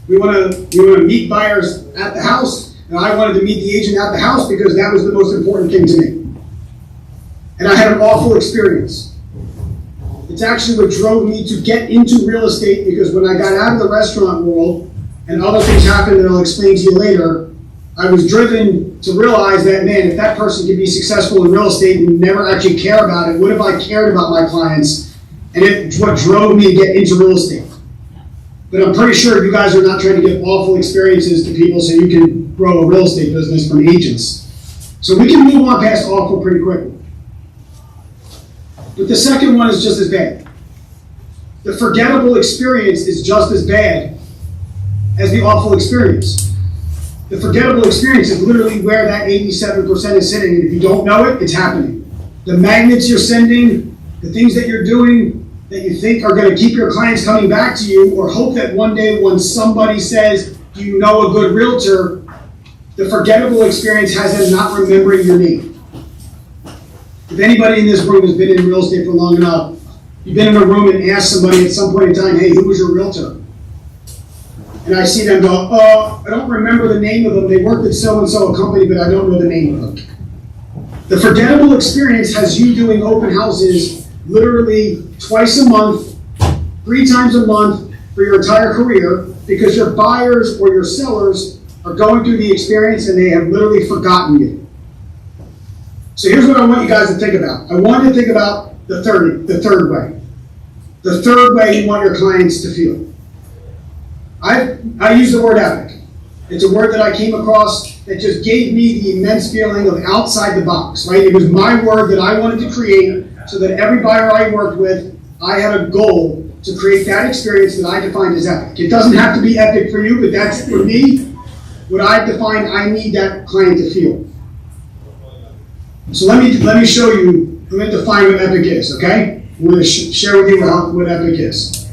S18: We want to meet buyers at the house, and I wanted to meet the agent at the house because that was the most important thing to me. And I had an awful experience. It's actually what drove me to get into real estate, because when I got out of the restaurant world and other things happened that I'll explain to you later, I was driven to realize that, man, if that person can be successful in real estate and never actually care about it, what if I cared about my clients? And it's what drove me to get into real estate. But I'm pretty sure you guys are not trying to give awful experiences to people so you can grow a real estate business from agents. So we can move on past awful pretty quickly. But the second one is just as bad. The forgettable experience is just as bad as the awful experience. The forgettable experience is literally where that 87% is sitting, and if you don't know it, it's happening. The magnets you're sending, the things that you're doing that you think are going to keep your clients coming back to you, or hope that one day when somebody says, do you know a good realtor, the forgettable experience has them not remembering your name. If anybody in this room has been in real estate for long enough, you've been in a room and asked somebody at some point in time, hey, who was your realtor? And I see them go, I don't remember the name of them. They worked at so-and-so a company, but I don't know the name of them. The forgettable experience has you doing open houses literally twice a month, 3 times a month for your entire career, because your buyers or your sellers are going through the experience and they have literally forgotten you. So here's what I want you guys to think about. I want you to think about the third way. The third way you want your clients to feel. I use the word epic. It's a word that I came across that just gave me the immense feeling of outside the box, right? It was my word that I wanted to create so that every buyer I worked with, I had a goal to create that experience that I defined as epic. It doesn't have to be epic for you, but that's, for me, what I defined I need that client to feel. So let me show you, I'm going to define what epic is, okay? I'm going to share with you what epic is.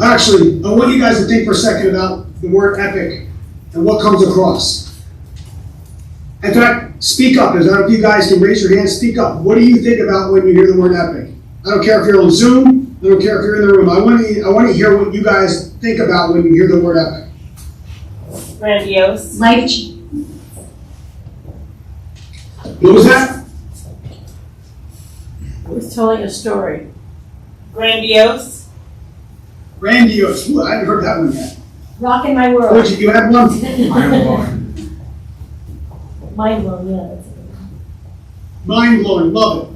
S18: Actually, I want you guys to think for a second about the word epic and what comes across. In fact, speak up. I don't know if you guys can raise your hand, speak up. What do you think about when you hear the word epic? I don't care if you're on Zoom, I don't care if you're in the room. I want to hear what you guys think about when you hear the word epic.
S6: Grandiose.
S1: Life-changing.
S18: What was that?
S19: Who's telling a story?
S6: Grandiose.
S18: Grandiose. Ooh, I haven't heard that one yet.
S1: Rockin' my world.
S18: Bridget, you have one?
S1: Mind blown, yeah, that's it.
S18: Mind blowing, love it.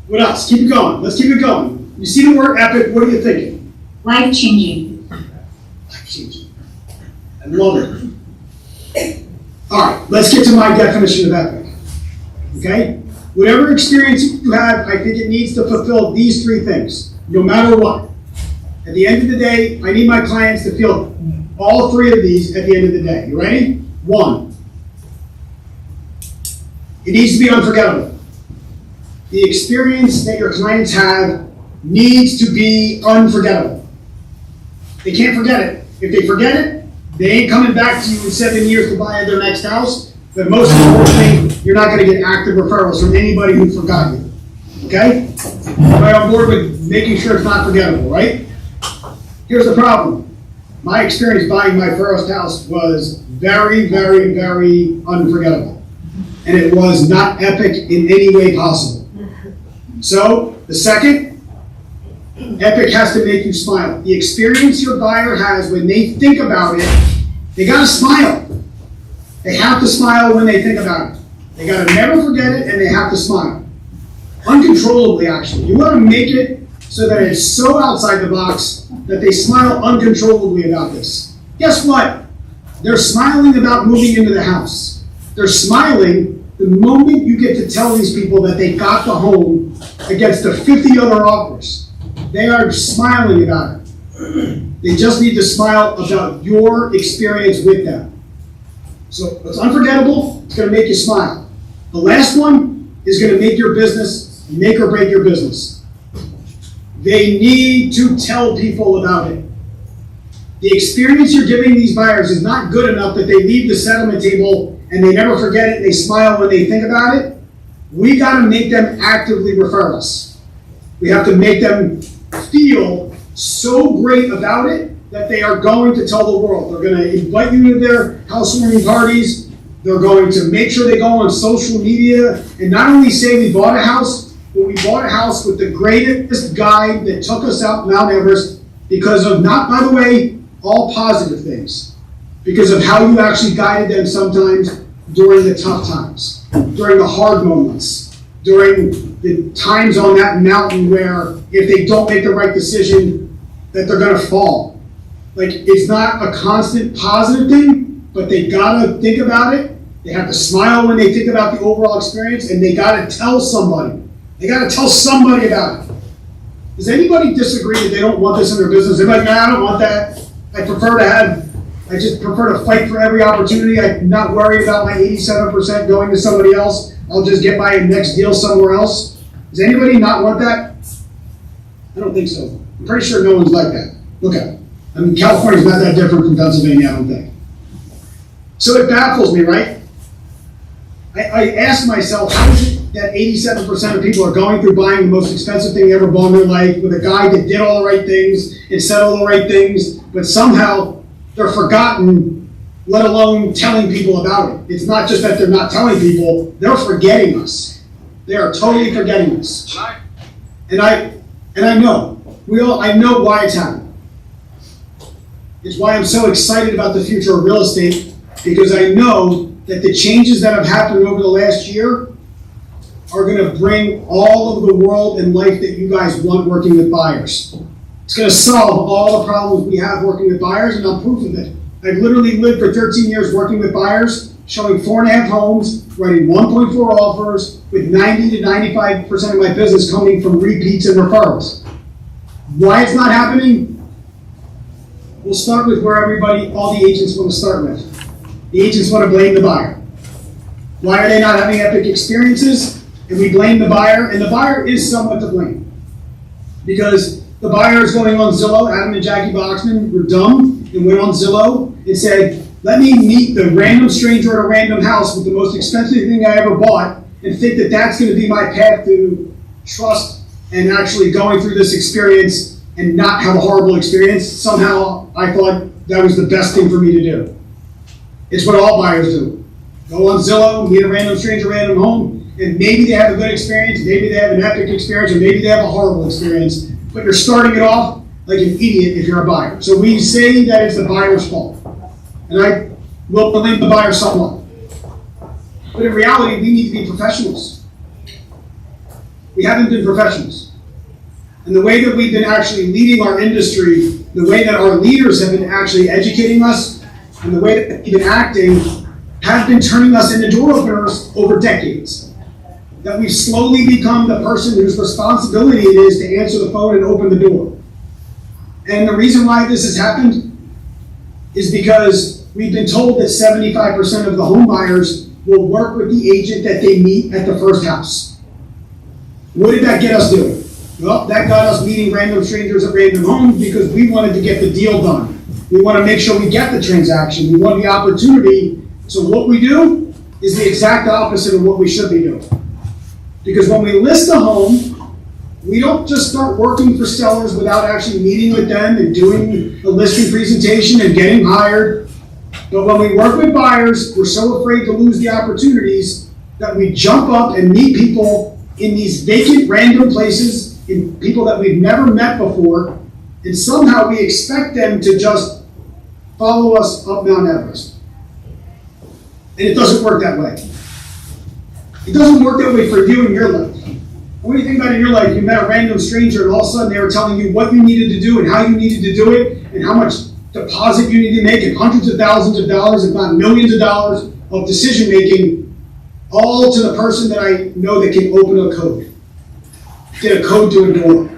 S18: What else? Keep it going. Let's keep it going. You see the word epic, what are you thinking?
S20: Life changing.
S18: Life changing. I love it. Alright, let's get to my definition of epic. Okay? Whatever experience you have, I think it needs to fulfill these three things, no matter what. At the end of the day, I need my clients to feel all three of these at the end of the day. You ready? 1, it needs to be unforgettable. The experience that your clients have needs to be unforgettable. They can't forget it. If they forget it, they ain't coming back to you in 7 years to buy their next house. But most importantly, you're not going to get active referrals from anybody who forgot you. Okay? Am I on board with making sure it's not forgettable, right? Here's the problem. My experience buying my first house was very, very, very unforgettable. And it was not epic in any way possible. So, the second, epic has to make you smile. The experience your buyer has when they think about it, they gotta smile. They have to smile when they think about it. They gotta never forget it and they have to smile. Uncontrollably, actually. You wanna make it so that it's so outside the box that they smile uncontrollably about this. Guess what? They're smiling about moving into the house. They're smiling the moment you get to tell these people that they got the home against the 50 other offers. They are smiling about it. They just need to smile about your experience with them. So it's unforgettable, it's gonna make you smile. The last one is gonna make your business, make or break your business. They need to tell people about it. The experience you're giving these buyers is not good enough that they leave the settlement table and they never forget it and they smile when they think about it. We gotta make them actively refer us. We have to make them feel so great about it that they are going to tell the world. They're going to invite you to their housewarming parties. They're going to make sure they go on social media and not only say we bought a house, but we bought a house with the greatest guide that took us out Mount Everest because of, not, by the way, all positive things, because of how you actually guided them sometimes during the tough times, during the hard moments, during the times on that mountain where if they don't make the right decision, that they're going to fall. Like, it's not a constant positive thing, but they gotta think about it. They have to smile when they think about the overall experience, and they gotta tell somebody. They gotta tell somebody about it. Does anybody disagree that they don't want this in their business? They're like, nah, I don't want that. I just prefer to fight for every opportunity. I'm not worried about my 87% going to somebody else. I'll just get my next deal somewhere else. Does anybody not want that? I don't think so. I'm pretty sure no one's like that. Look at it. I mean, California's not that different from Pennsylvania, I don't think. So it baffles me, right? I ask myself, how is it that 87% of people are going through buying the most expensive thing they ever bought in their life with a guy that did all the right things and said all the right things, but somehow they're forgotten, let alone telling people about it. It's not just that they're not telling people, they're forgetting us. They are totally forgetting us. And I know, I know why it's happening. It's why I'm so excited about the future of real estate, because I know that the changes that have happened over the last year are going to bring all of the world and life that you guys want working with buyers. It's going to solve all the problems we have working with buyers, and I'm proof of it. I've literally lived for 13 years working with buyers, showing 4.5 homes, writing 1.4 offers, with 90 to 95% of my business coming from repeats and referrals. Why it's not happening? We'll start with where all the agents want to start with. The agents want to blame the buyer. Why are they not having epic experiences? And we blame the buyer, and the buyer is somewhat to blame. Because the buyer is going on Zillow, Adam and Jackie Boxman were dumb and went on Zillow and said, let me meet the random stranger at a random house with the most expensive thing I ever bought and think that that's going to be my path to trust and actually going through this experience and not have a horrible experience. Somehow I thought that was the best thing for me to do. It's what all buyers do. Go on Zillow, meet a random stranger, random home, and maybe they have a good experience, maybe they have an epic experience, or maybe they have a horrible experience, but you're starting it off like an idiot if you're a buyer. So we say that it's the buyer's fault. And I will blame the buyer somewhat. But in reality, we need to be professionals. We haven't been professionals. And the way that we've been actually leading our industry, the way that our leaders have been actually educating us, and the way that we've been acting, have been turning us into door openers over decades. That we've slowly become the person whose responsibility it is to answer the phone and open the door. And the reason why this has happened is because we've been told that 75% of the home buyers will work with the agent that they meet at the first house. What did that get us doing? Well, that got us meeting random strangers at random homes because we wanted to get the deal done. We want to make sure we get the transaction. We want the opportunity. So what we do is the exact opposite of what we should be doing. Because when we list a home, we don't just start working for sellers without actually meeting with them and doing a listing presentation and getting hired. But when we work with buyers, we're so afraid to lose the opportunities that we jump up and meet people in these vacant random places, in people that we've never met before, and somehow we expect them to just follow us up Mount Everest. And it doesn't work that way. It doesn't work that way for you in your life. When you think about it in your life, you met a random stranger and all of a sudden they were telling you what you needed to do and how you needed to do it and how much deposit you need to make and hundreds of thousands of dollars, if not millions of dollars of decision making, all to the person that I know that can open a code, get a code to a door.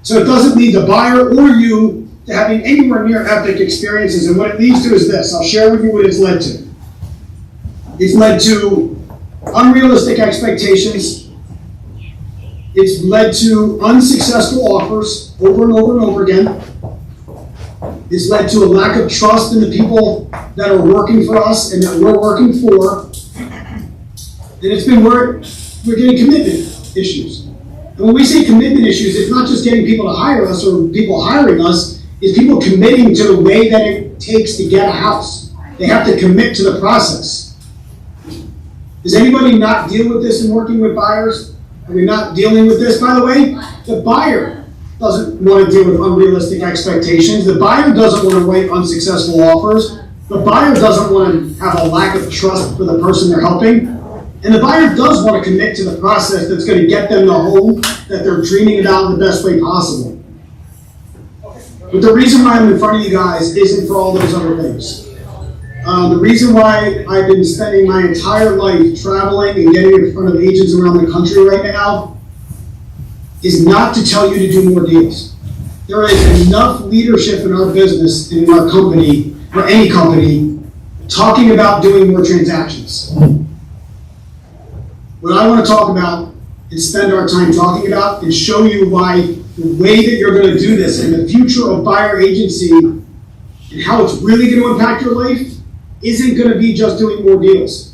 S18: So it doesn't lead the buyer or you to having anywhere near epic experiences. And what it leads to is this. I'll share with you what it's led to. It's led to unrealistic expectations. It's led to unsuccessful offers over and over and over again. It's led to a lack of trust in the people that are working for us and that we're working for. And it's been we're getting commitment issues. And when we say commitment issues, it's not just getting people to hire us or people hiring us, it's people committing to the way that it takes to get a house. They have to commit to the process. Does anybody not deal with this in working with buyers? Are we not dealing with this? By the way, the buyer doesn't want to deal with unrealistic expectations. The buyer doesn't want to write unsuccessful offers. The buyer doesn't want to have a lack of trust for the person they're helping. And the buyer does want to commit to the process that's going to get them the home that they're dreaming about in the best way possible. But the reason why I'm in front of you guys isn't for all those other things. The reason why I've been spending my entire life traveling and getting in front of agents around the country right now is not to tell you to do more deals. There is enough leadership in our business and in our company, or any company, talking about doing more transactions. What I want to talk about and spend our time talking about and show you why the way that you're going to do this and the future of buyer agency and how it's really going to impact your life isn't going to be just doing more deals.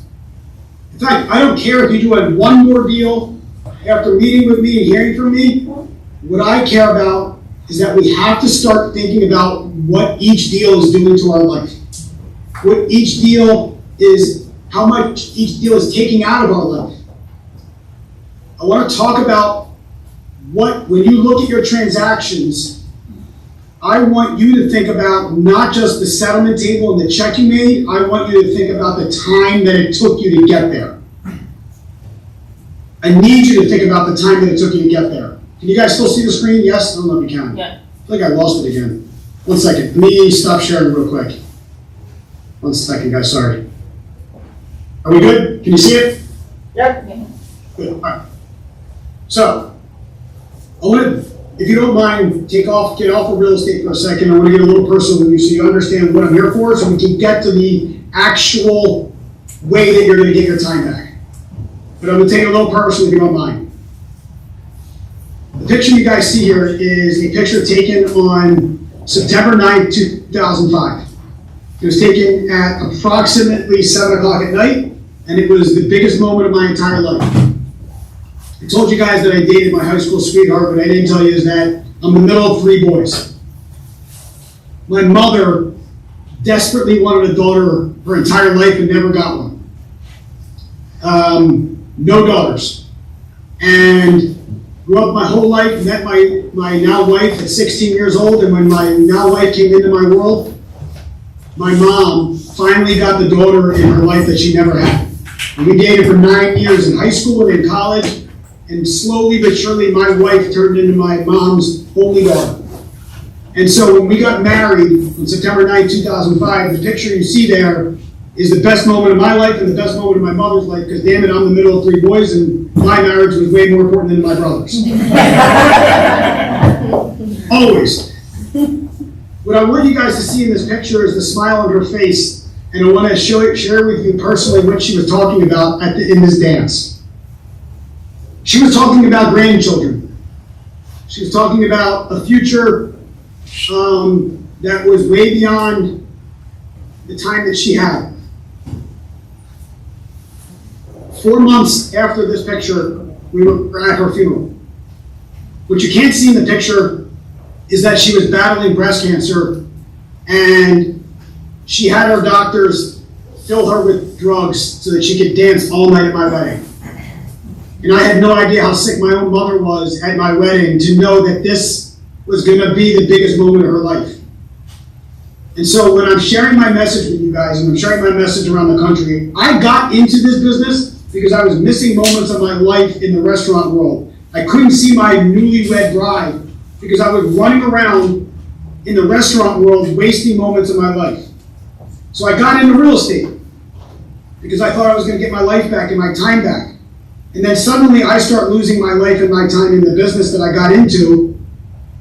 S18: In fact, I don't care if you do one more deal after meeting with me and hearing from me. What I care about is that we have to start thinking about what each deal is doing to our life. What each deal is, how much each deal is taking out of our life. I want to talk about what, when you look at your transactions, I want you to think about not just the settlement table and the check you made, I want you to think about the time that it took you to get there. I need you to think about the time that it took you to get there. Can you guys still see the screen? Yes? I don't know if you can.
S6: Yeah.
S18: I think I lost it again. 1 second. Let me stop sharing real quick. 1 second, guys. Sorry. Are we good? Can you see it?
S6: Yep.
S18: Good. All right. So, I want to, if you don't mind, get off of real estate for a second. I want to get a little personal with you so you understand what I'm here for so we can get to the actual way that you're going to get your time back. But I'm going to take it a little personal if you don't mind. The picture you guys see here is a picture taken on September 9th, 2005. It was taken at approximately 7 o'clock at night, and it was the biggest moment of my entire life. I told you guys that I dated my high school sweetheart, but I didn't tell you is that I'm the middle of 3 boys. My mother desperately wanted a daughter her entire life and never got one. no daughters. And grew up my whole life, met my now wife at 16 years old, and when my now wife came into my world, my mom finally got the daughter in her life that she never had. And we dated for 9 years in high school and in college, and slowly but surely my wife turned into my mom's only daughter. And so when we got married on September 9, 2005, the picture you see there is the best moment of my life and the best moment of my mother's life, because damn it, I'm the middle of 3 boys, and my marriage was way more important than my brother's. Always. What I want you guys to see in this picture is the smile on her face, and I want to share with you personally what she was talking about in this dance. She was talking about grandchildren. She was talking about a future that was way beyond the time that she had. 4 months after this picture, we were at her funeral. What you can't see in the picture is that she was battling breast cancer, and she had her doctors fill her with drugs so that she could dance all night at my wedding. And I had no idea how sick my own mother was at my wedding to know that this was going to be the biggest moment of her life. And so when I'm sharing my message with you guys, and I'm sharing my message around the country, I got into this business because I was missing moments of my life in the restaurant world. I couldn't see my newlywed bride because I was running around in the restaurant world wasting moments of my life. So I got into real estate because I thought I was going to get my life back and my time back. And then suddenly I start losing my life and my time in the business that I got into.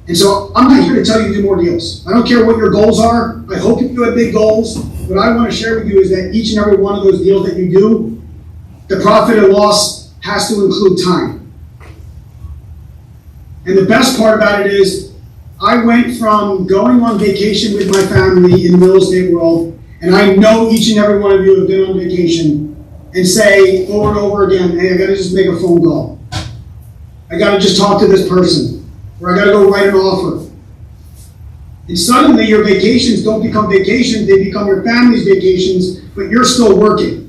S18: And so I'm not here to tell you to do more deals. I don't care what your goals are. I hope you have big goals. What I want to share with you is that each and every one of those deals that you do, the profit and loss has to include time. And the best part about it is I went from going on vacation with my family in the real estate world, and I know each and every one of you have been on vacation, and say over and over again, hey, I gotta just make a phone call. I gotta just talk to this person, or I gotta go write an offer. And suddenly your vacations don't become vacations, they become your family's vacations, but you're still working.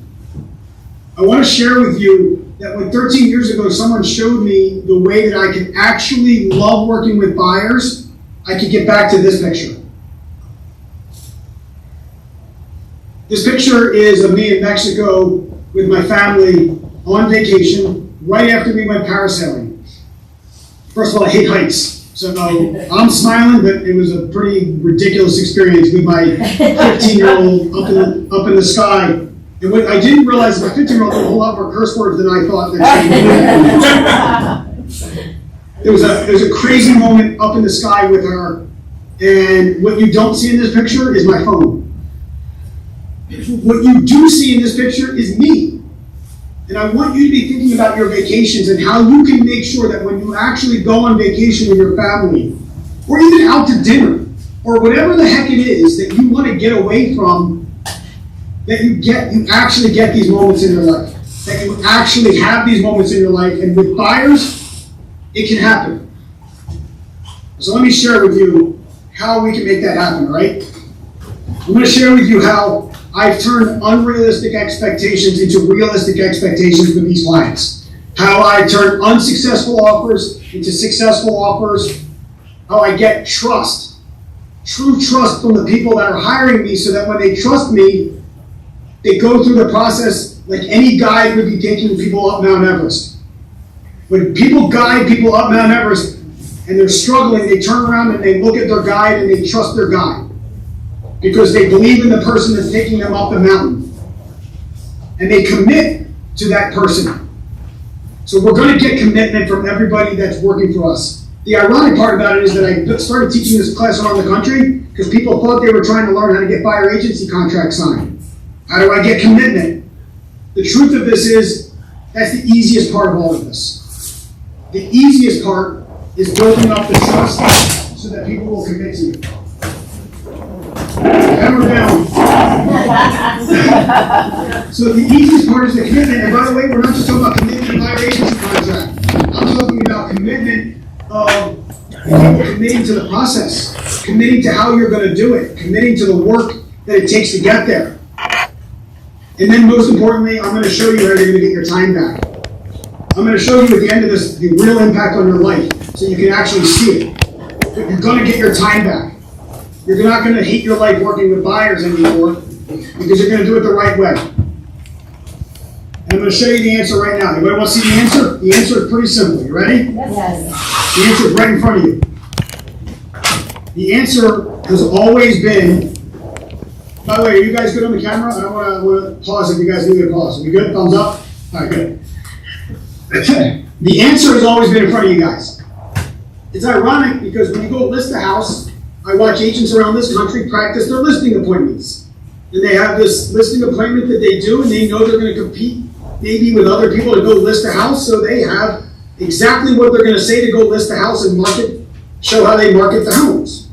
S18: I want to share with you that when 13 years ago someone showed me the way that I could actually love working with buyers, I could get back to this picture. This picture is of me in Mexico with my family on vacation right after we went parasailing. First of all, I hate heights, so I'm smiling, but it was a pretty ridiculous experience with my 15-year-old up in the sky. And what I didn't realize is my 15-year-old knew a whole lot more curse words than I thought that she knew. It was a crazy moment up in the sky with her, and what you don't see in this picture is my phone. What you do see in this picture is me. And I want you to be thinking about your vacations and how you can make sure that when you actually go on vacation with your family, or even out to dinner, or whatever the heck it is that you want to get away from, that you actually get these moments in your life. That you actually have these moments in your life. And with buyers, it can happen. So let me share with you how we can make that happen, right? I'm going to share with you how I've turned unrealistic expectations into realistic expectations with these clients. How I turn unsuccessful offers into successful offers. How I get trust. True trust from the people that are hiring me so that when they trust me, they go through the process like any guide would be taking people up Mount Everest. When people guide people up Mount Everest and they're struggling, they turn around and they look at their guide and they trust their guide because they believe in the person that's taking them up the mountain. And they commit to that person. So we're going to get commitment from everybody that's working for us. The ironic part about it is that I started teaching this class around the country because people thought they were trying to learn how to get buyer agency contracts signed. How do I get commitment? The truth of this is, that's the easiest part of all of this. The easiest part is building up the trust so that people will commit to you. Hammer down. So the easiest part is the commitment. And by the way, we're not just talking about commitment to buyer agency contract. I'm talking about commitment of committing to the process, committing to how you're going to do it, committing to the work that it takes to get there. And then most importantly, I'm going to show you how you're going to get your time back. I'm gonna show you at the end of this, the real impact on your life, so you can actually see it. You're gonna get your time back. You're not gonna hate your life working with buyers anymore, because you're gonna do it the right way. And I'm gonna show you the answer right now. Anybody wanna see the answer? The answer is pretty simple. You ready?
S1: Yes.
S18: The answer is right in front of you. The answer has always been, by the way, are you guys good on the camera? I don't want to pause if you guys need me to pause. Are we good? Thumbs up? All right, good. The answer has always been in front of you guys. It's ironic because when you go list a house, I watch agents around this country practice their listing appointments. And they have this listing appointment that they do, and they know they're going to compete maybe with other people to go list a house, so they have exactly what they're going to say to go list a house and market, show how they market the homes.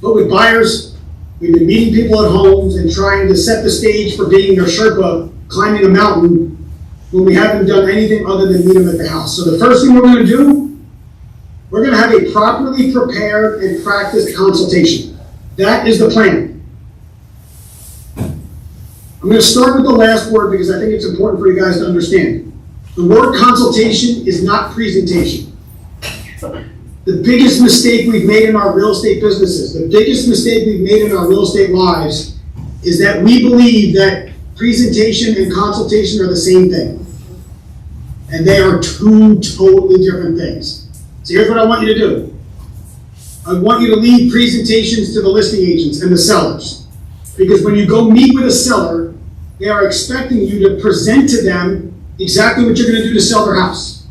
S18: But with buyers, we've been meeting people at homes and trying to set the stage for being their Sherpa climbing a mountain when we haven't done anything other than meet them at the house. So the first thing we're going to do, we're going to have a properly prepared and practiced consultation. That is the plan. I'm going to start with the last word because I think it's important for you guys to understand. The word consultation is not presentation. The biggest mistake we've made in our real estate businesses, the biggest mistake we've made in our real estate lives is that we believe that presentation and consultation are the same thing. And they are two totally different things. So here's what I want you to do. I want you to leave presentations to the listing agents and the sellers. Because when you go meet with a seller, they are expecting you to present to them exactly what you're going to do to sell their house.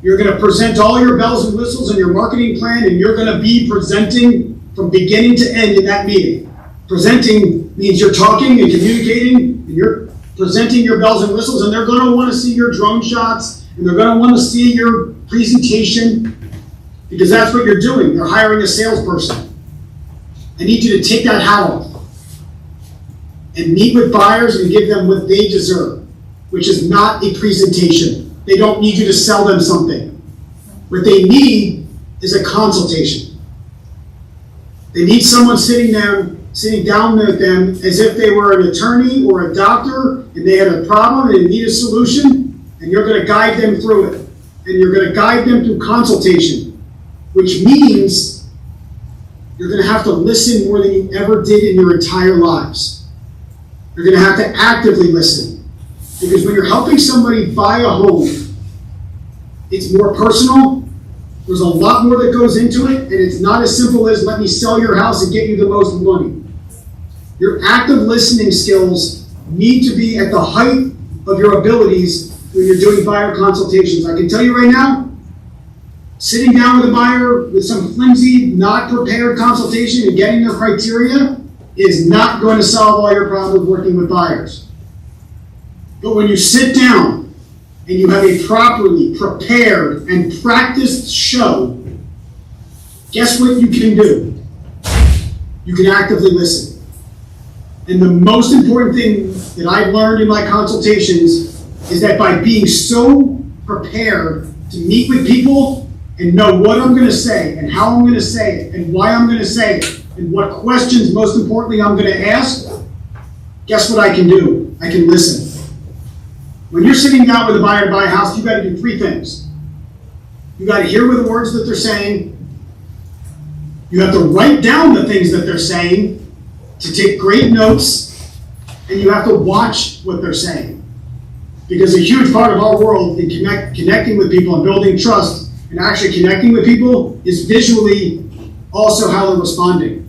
S18: You're going to present all your bells and whistles and your marketing plan, and you're going to be presenting from beginning to end in that meeting. Presenting means you're talking and communicating, and you're presenting your bells and whistles, and they're going to want to see your drone shots, and they're going to want to see your presentation, because that's what you're doing. They're hiring a salesperson. I need you to take that hat off and meet with buyers and give them what they deserve, which is not a presentation. They don't need you to sell them something. What they need is a consultation. They need someone sitting down with them as if they were an attorney or a doctor and they had a problem and they need a solution, and you're going to guide them through it. And you're going to guide them through consultation, which means you're going to have to listen more than you ever did in your entire lives. You're going to have to actively listen. Because when you're helping somebody buy a home, it's more personal. There's a lot more that goes into it, and it's not as simple as let me sell your house and get you the most money. Your active listening skills need to be at the height of your abilities when you're doing buyer consultations. I can tell you right now, sitting down with a buyer with some flimsy, not prepared consultation and getting their criteria is not going to solve all your problems working with buyers. But when you sit down and you have a properly prepared and practiced show, guess what you can do? You can actively listen. And the most important thing that I've learned in my consultations is that by being so prepared to meet with people and know what I'm going to say and how I'm going to say it and why I'm going to say it and what questions, most importantly, I'm going to ask, guess what I can do? I can listen. When you're sitting down with a buyer to buy a house, you got to do three things. You got to hear the words that they're saying. You have to write down the things that they're saying to take great notes, and you have to watch what they're saying. Because a huge part of our world in connecting with people and building trust and actually connecting with people is visually also how they're responding.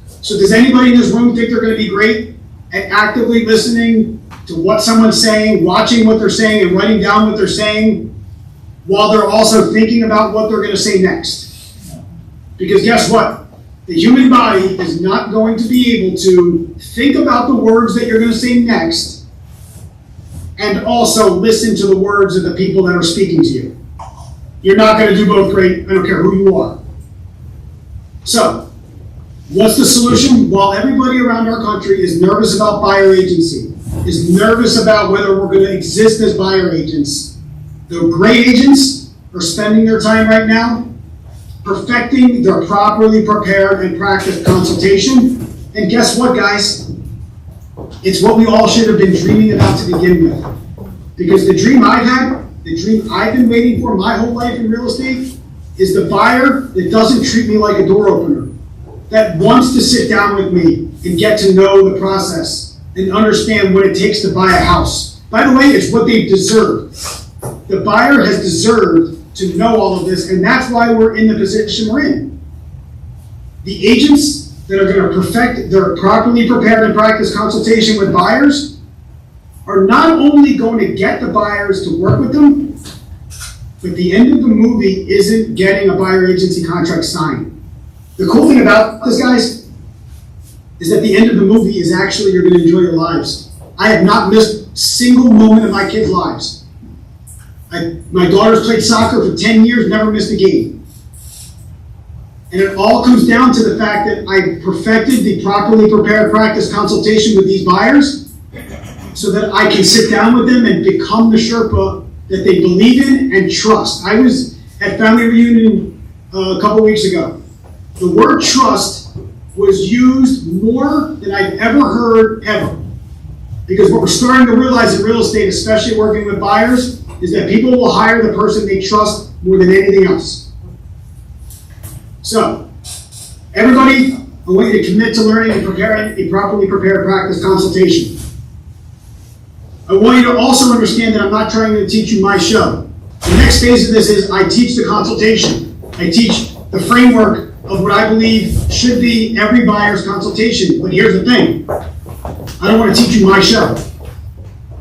S18: So does anybody in this room think they're going to be great at actively listening to what someone's saying, watching what they're saying, and writing down what they're saying, while they're also thinking about what they're going to say next? Because guess what? The human body is not going to be able to think about the words that you're going to say next and also listen to the words of the people that are speaking to you. You're not going to do both great. I don't care who you are. So, what's the solution? While everybody around our country is nervous about buyer agency, is nervous about whether we're going to exist as buyer agents, the great agents are spending their time right now perfecting their properly prepared and practiced consultation. And guess what, guys? It's what we all should have been dreaming about to begin with. Because the dream I've had, the dream I've been waiting for my whole life in real estate, is the buyer that doesn't treat me like a door opener, that wants to sit down with me and get to know the process and understand what it takes to buy a house. By the way, it's what they've deserved. The buyer has deserved to know all of this, and that's why we're in the position we're in. The agents that are going to perfect their properly prepared and practice consultation with buyers are not only going to get the buyers to work with them, but the end of the movie isn't getting a buyer agency contract signed. The cool thing about this, guys, is that the end of the movie is actually you're going to enjoy your lives. I have not missed a single moment of my kids' lives. My daughter's played soccer for 10 years, never missed a game. And it all comes down to the fact that I perfected the properly prepared practice consultation with these buyers so that I can sit down with them and become the Sherpa that they believe in and trust. I was at family reunion a couple weeks ago. The word trust was used more than I've ever heard ever. Because what we're starting to realize in real estate, especially working with buyers, is that people will hire the person they trust more than anything else. So, everybody, I want you to commit to learning and preparing a properly prepared practice consultation. I want you to also understand that I'm not trying to teach you my show. The next phase of this is I teach the consultation. I teach the framework of what I believe should be every buyer's consultation. But here's the thing. I don't want to teach you my show.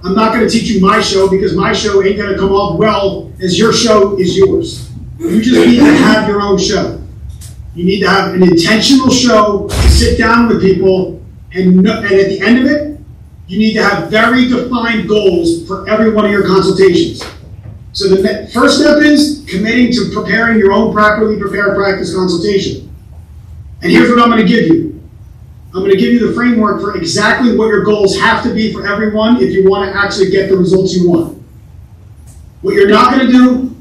S18: I'm not going to teach you my show because my show ain't going to come off well as your show is yours. You just need to have your own show. You need to have an intentional show to sit down with people, and at the end of it, you need to have very defined goals for every one of your consultations. So the first step is committing to preparing your own properly prepared practice consultation. And here's what I'm going to give you. I'm going to give you the framework for exactly what your goals have to be for everyone if you want to actually get the results you want. What you're not going to do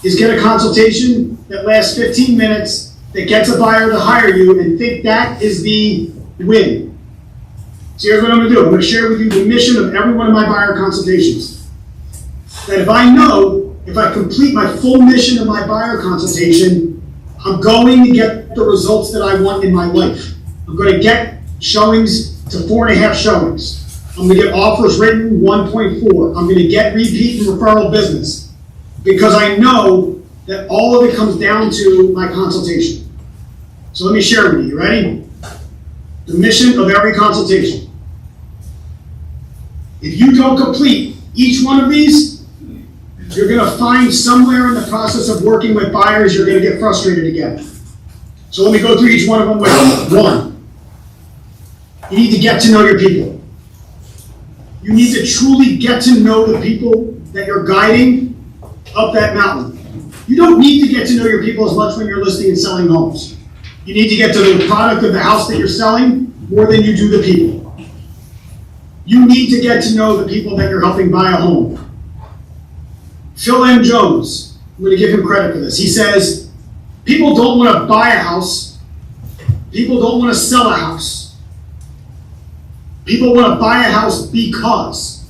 S18: is get a consultation that lasts 15 minutes that gets a buyer to hire you and think that is the win. So here's what I'm going to do. I'm going to share with you the mission of every one of my buyer consultations. That if I complete my full mission of my buyer consultation, I'm going to get the results that I want in my life. I'm going to get showings to 4.5 showings. I'm going to get offers written 1.4. I'm going to get repeat and referral business because I know that all of it comes down to my consultation. So let me share with you. You ready? The mission of every consultation. If you don't complete each one of these, you're going to find somewhere in the process of working with buyers, you're going to get frustrated again. So let me go through each one of them with one. You need to get to know your people. You need to truly get to know the people that you're guiding up that mountain. You don't need to get to know your people as much when you're listing and selling homes. You need to get to the product of the house that you're selling more than you do the people. You need to get to know the people that you're helping buy a home. Phil M. Jones, I'm going to give him credit for this. He says, people don't want to buy a house. People don't want to sell a house. People want to buy a house because.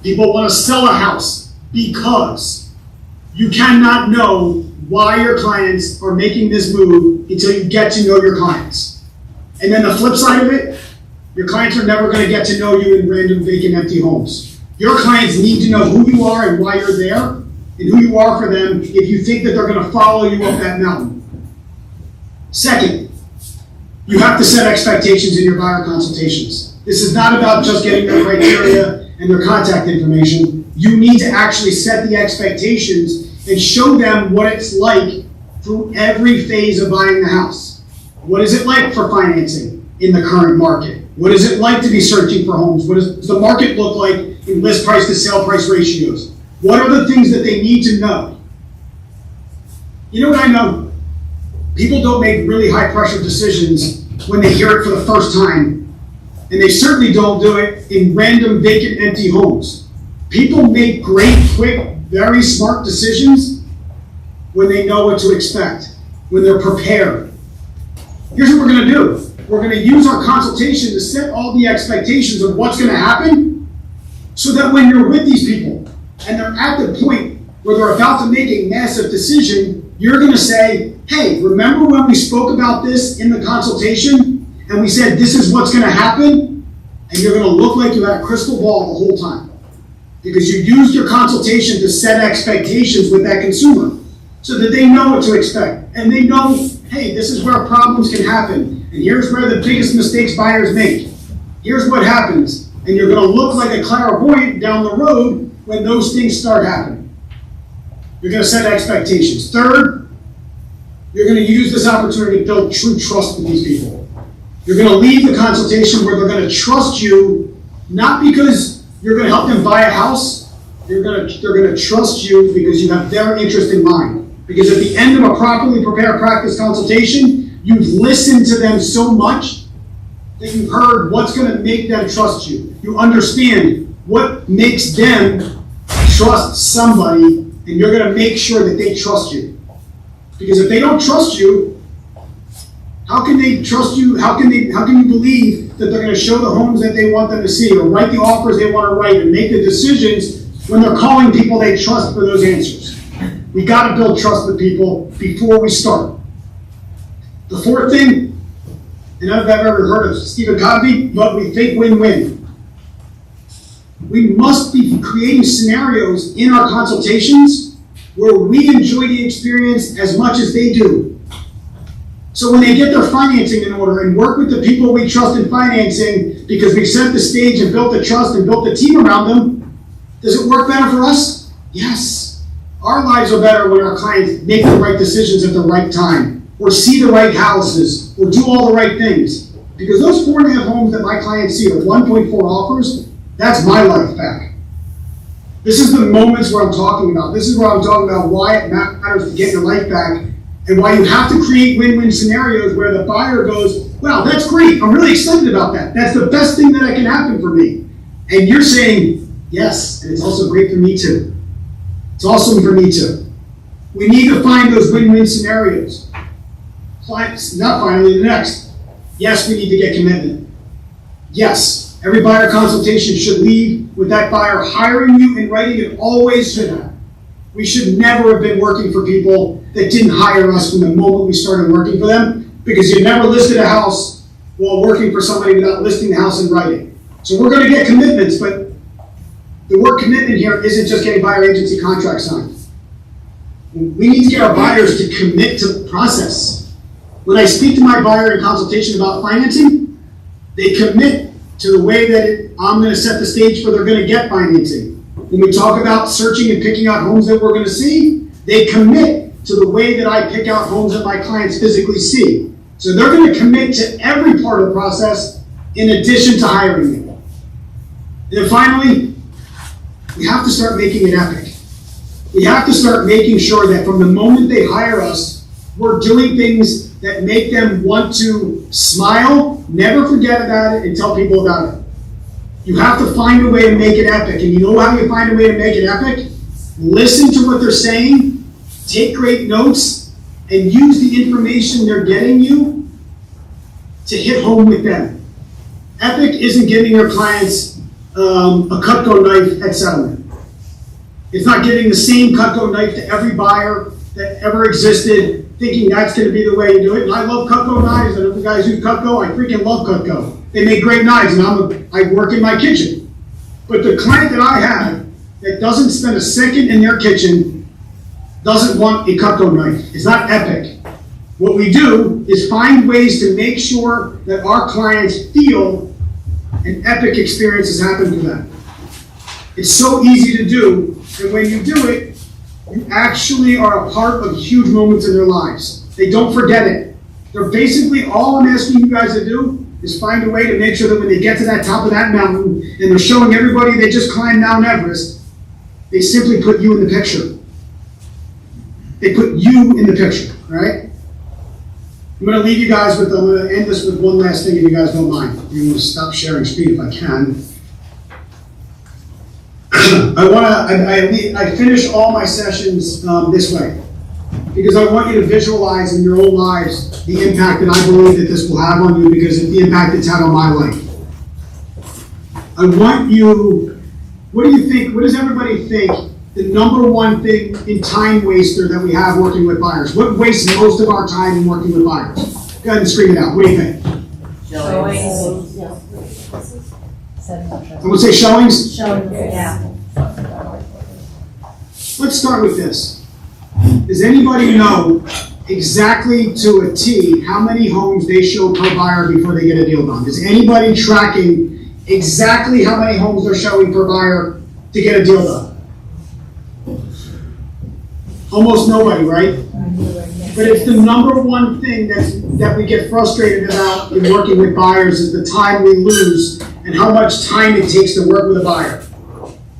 S18: People want to sell a house because. You cannot know why your clients are making this move until you get to know your clients. And then the flip side of it, your clients are never going to get to know you in random vacant empty homes. Your clients need to know who you are and why you're there and who you are for them if you think that they're going to follow you up that mountain. Second, you have to set expectations in your buyer consultations. This is not about just getting their criteria and their contact information. You need to actually set the expectations and show them what it's like through every phase of buying the house. What is it like for financing in the current market? What is it like to be searching for homes? What does the market look like in list price to sale price ratios? What are the things that they need to know? You know what I know? People don't make really high pressure decisions when they hear it for the first time. And they certainly don't do it in random vacant empty homes. People make great, quick, very smart decisions when they know what to expect, when they're prepared. Here's what we're going to do. We're going to use our consultation to set all the expectations of what's going to happen so that when you're with these people, and they're at the point where they're about to make a massive decision, you're gonna say, hey, remember when we spoke about this in the consultation, and we said this is what's gonna happen? And you're gonna look like you had a crystal ball the whole time. Because you used your consultation to set expectations with that consumer, so that they know what to expect. And they know, hey, this is where problems can happen, and here's where the biggest mistakes buyers make. Here's what happens. And you're gonna look like a clairvoyant down the road when those things start happening. You're gonna set expectations. Third, you're gonna use this opportunity to build true trust with these people. You're gonna leave the consultation where they're gonna trust you, not because you're gonna help them buy a house, they're gonna trust you because you have their interest in mind. Because at the end of a properly prepared practice consultation, you've listened to them so much that you've heard what's gonna make them trust you. You understand what makes them trust somebody, and you're gonna make sure that they trust you. Because if they don't trust you, how can they trust you? How can you believe that they're gonna show the homes that they want them to see, or write the offers they wanna write, and make the decisions when they're calling people they trust for those answers? We gotta build trust with people before we start. The fourth thing, and I don't know if I've ever heard of Stephen Covey, but we think win-win. We must be creating scenarios in our consultations where we enjoy the experience as much as they do. So when they get their financing in order and work with the people we trust in financing because we've set the stage and built the trust and built the team around them, does it work better for us? Yes. Our lives are better when our clients make the right decisions at the right time, or see the right houses, or do all the right things. Because those 4.5 homes that my clients see are 1.4 offers, that's my life back. This is the moments where I'm talking about. This is where I'm talking about why it matters to get your life back, and why you have to create win-win scenarios where the buyer goes, wow, that's great, I'm really excited about that. That's the best thing that can happen for me. And you're saying, yes, and it's also great for me too. It's awesome for me too. We need to find those win-win scenarios. Not finally, the next. Yes, we need to get commitment. Yes, every buyer consultation should leave with that buyer hiring you in writing. It always should have. We should never have been working for people that didn't hire us from the moment we started working for them, because you never listed a house while working for somebody without listing the house in writing. So we're going to get commitments, but the word commitment here isn't just getting buyer agency contracts signed. We need to get our buyers to commit to the process. When I speak to my buyer in consultation about financing, they commit to the way that I'm going to set the stage for they're going to get financing. When we talk about searching and picking out homes that we're going to see, they commit to the way that I pick out homes that my clients physically see. So they're going to commit to every part of the process in addition to hiring me. And then finally, we have to start making it epic. We have to start making sure that from the moment they hire us, we're doing things that make them want to smile, never forget about it, and tell people about it. You have to find a way to make it epic. And you know how you find a way to make it epic? Listen to what they're saying, take great notes, and use the information they're getting you to hit home with them. Epic isn't giving your clients a Cutco knife at settlement. It's not giving the same Cutco knife to every buyer that ever existed, thinking that's going to be the way you do it. And I love Cutco knives, and if the guys use Cutco, I freaking love Cutco. They make great knives, and I work in my kitchen. But the client that I have that doesn't spend a second in their kitchen doesn't want a Cutco knife. It's not epic. What we do is find ways to make sure that our clients feel an epic experience has happened to them. It's so easy to do, and when you do it, you actually are a part of huge moments in their lives. They don't forget it. They're basically, all I'm asking you guys to do is find a way to make sure that when they get to that top of that mountain and they're showing everybody they just climbed Mount Everest, they simply put you in the picture. They put you in the picture, right? I'm going to leave you guys with, I'm going to end this with one last thing if you guys don't mind. I'm going to stop sharing screen if I can. I finish all my sessions this way, because I want you to visualize in your own lives the impact that I believe that this will have on you, because of the impact it's had on my life. I want you, what do you think, what does everybody think the number one thing in time waster that we have working with buyers? What wastes most of our time in working with buyers? Go ahead and scream it out. What do you think? I would say showings.
S1: Yeah.
S18: Let's start with this. Does anybody know exactly to a T how many homes they show per buyer before they get a deal done? Is anybody tracking exactly how many homes they're showing per buyer to get a deal done? Almost nobody, right? But it's the number one thing that we get frustrated about in working with buyers is the time we lose and how much time it takes to work with a buyer.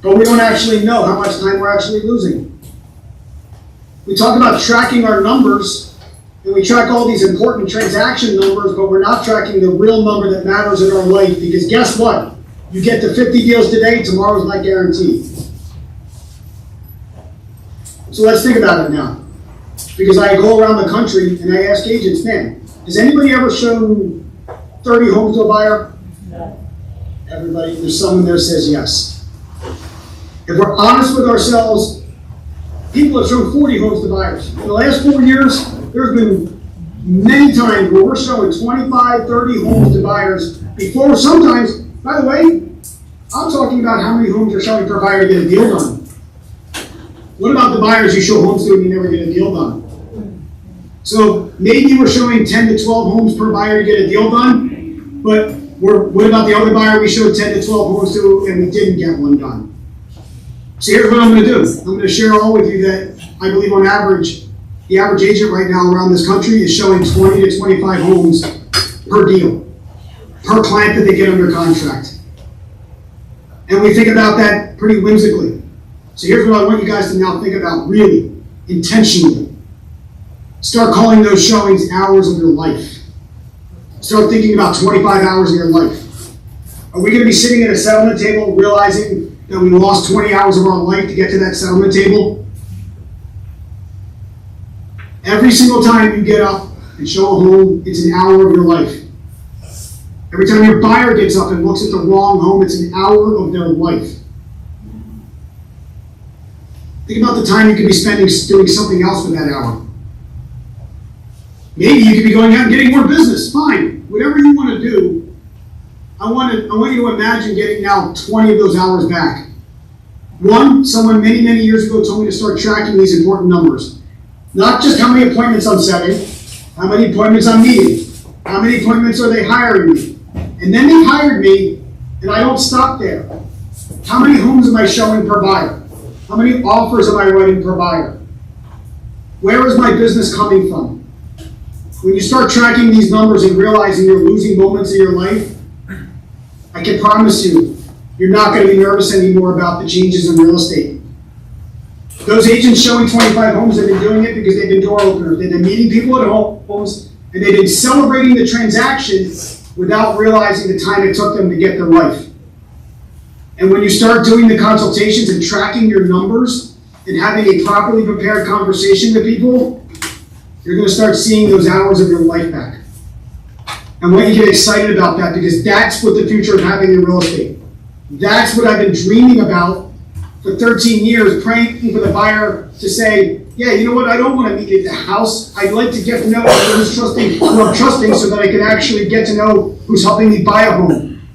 S18: But we don't actually know how much time we're actually losing. We talk about tracking our numbers, and we track all these important transaction numbers, but we're not tracking the real number that matters in our life, because guess what? You get to 50 deals today, tomorrow's not guaranteed. So let's think about it now. Because I go around the country and I ask agents, man, has anybody ever shown 30 homes to a buyer? No. Everybody, there's someone there says yes. If we're honest with ourselves, people have shown 40 homes to buyers. In the last 4 years, there's been many times where we're showing 25, 30 homes to buyers before sometimes, by the way, I'm talking about how many homes you're showing per buyer to get a deal done. What about the buyers you show homes to and you never get a deal done? So maybe we're showing 10 to 12 homes per buyer to get a deal done, but what about the other buyer we showed 10 to 12 homes to and we didn't get one done? So here's what I'm going to do. I'm going to share all with you that I believe on average, the average agent right now around this country is showing 20 to 25 homes per deal, per client that they get under contract. And we think about that pretty whimsically. So here's what I want you guys to now think about really, intentionally. Start calling those showings hours of your life. Start thinking about 25 hours of your life. Are we going to be sitting at a settlement table realizing that we lost 20 hours of our life to get to that settlement table? Every single time you get up and show a home, it's an hour of your life. Every time your buyer gets up and looks at the wrong home, it's an hour of their life. Think about the time you could be spending doing something else with that hour. Maybe you could be going out and getting more business. Fine. Whatever you want to do, I want you to imagine getting now 20 of those hours back. One, someone many, many years ago told me to start tracking these important numbers. Not just how many appointments I'm setting, how many appointments I'm meeting, how many appointments are they hiring me. And then they hired me, and I don't stop there. How many homes am I showing per buyer? How many offers am I writing per buyer? Where is my business coming from? When you start tracking these numbers and realizing you're losing moments of your life, I can promise you, you're not going to be nervous anymore about the changes in real estate. Those agents showing 25 homes have been doing it because they've been door openers. They've been meeting people at homes, and they've been celebrating the transaction without realizing the time it took them to get their life. And when you start doing the consultations and tracking your numbers and having a properly prepared conversation with people, you're going to start seeing those hours of your life back. I want you to get excited about that because that's what the future of having in real estate. That's what I've been dreaming about for 13 years, praying for the buyer to say, yeah, you know what, I don't want to meet at the house. I'd like to get to know who I'm trusting so that I can actually get to know who's helping me buy a home.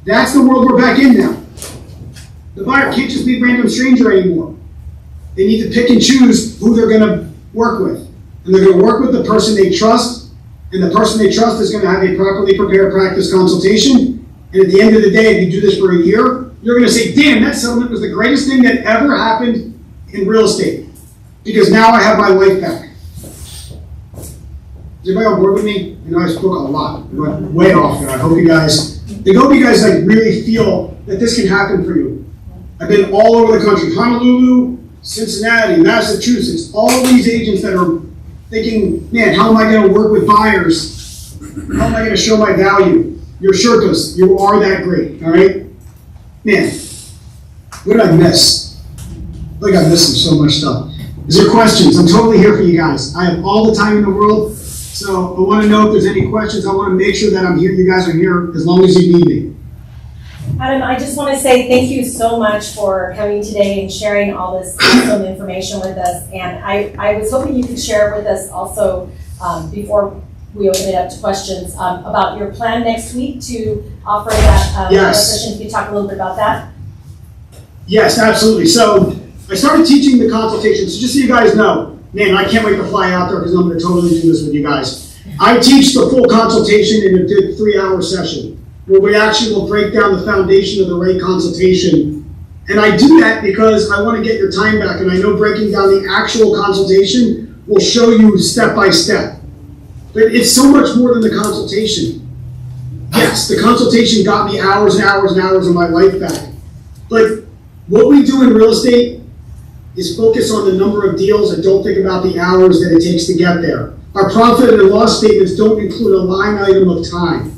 S18: That's the world we're back in now. The buyer can't just be a random stranger anymore. They need to pick and choose who they're going to work with. And they're going to work with the person they trust, and the person they trust is going to have a properly prepared practice consultation. And at the end of the day, if you do this for a year, you're going to say, damn, that settlement was the greatest thing that ever happened in real estate. Because now I have my life back. Is everybody on board with me? I know I spoke a lot. I went way off, and I hope you guys like really feel that this can happen for you. I've been all over the country, Honolulu, Cincinnati, Massachusetts, all these agents that are thinking, man, how am I going to work with buyers? How am I going to show my value? You're Shirkas. You are that great, all right? Man, what did I miss? I feel like I'm missing so much stuff. Is there questions? I'm totally here for you guys. I have all the time in the world, so I want to know if there's any questions. I want to make sure that I'm here. You guys are here as long as you need me.
S1: Adam, I just want to say thank you so much for coming today and sharing all this awesome information with us. And I was hoping you could share with us also, before we open it up to questions, about your plan next week to offer that
S18: Yes.
S1: session. If you could talk a little bit about that.
S18: Yes, absolutely. So I started teaching the consultation. So just so you guys know, man, I can't wait to fly out there because I'm going to totally do this with you guys. I teach the full consultation in a good 3-hour session where we actually will break down the foundation of the rate consultation. And I do that because I want to get your time back. And I know breaking down the actual consultation will show you step by step. But it's so much more than the consultation. Yes, the consultation got me hours and hours and hours of my life back. But what we do in real estate is focus on the number of deals and don't think about the hours that it takes to get there. Our profit and loss statements don't include a line item of time.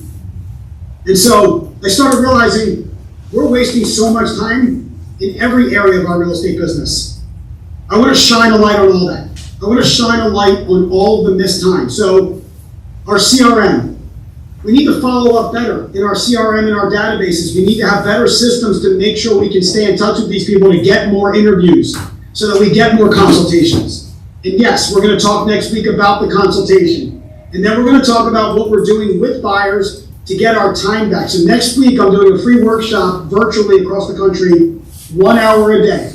S18: And so I started realizing we're wasting so much time in every area of our real estate business. I want to shine a light on all that. I want to shine a light on all of the missed time. So our CRM, we need to follow up better in our CRM and our databases. We need to have better systems to make sure we can stay in touch with these people to get more interviews so that we get more consultations. And yes, we're going to talk next week about the consultation. And then we're going to talk about what we're doing with buyers to get our time back. So next week, I'm doing a free workshop virtually across the country, 1 hour a day.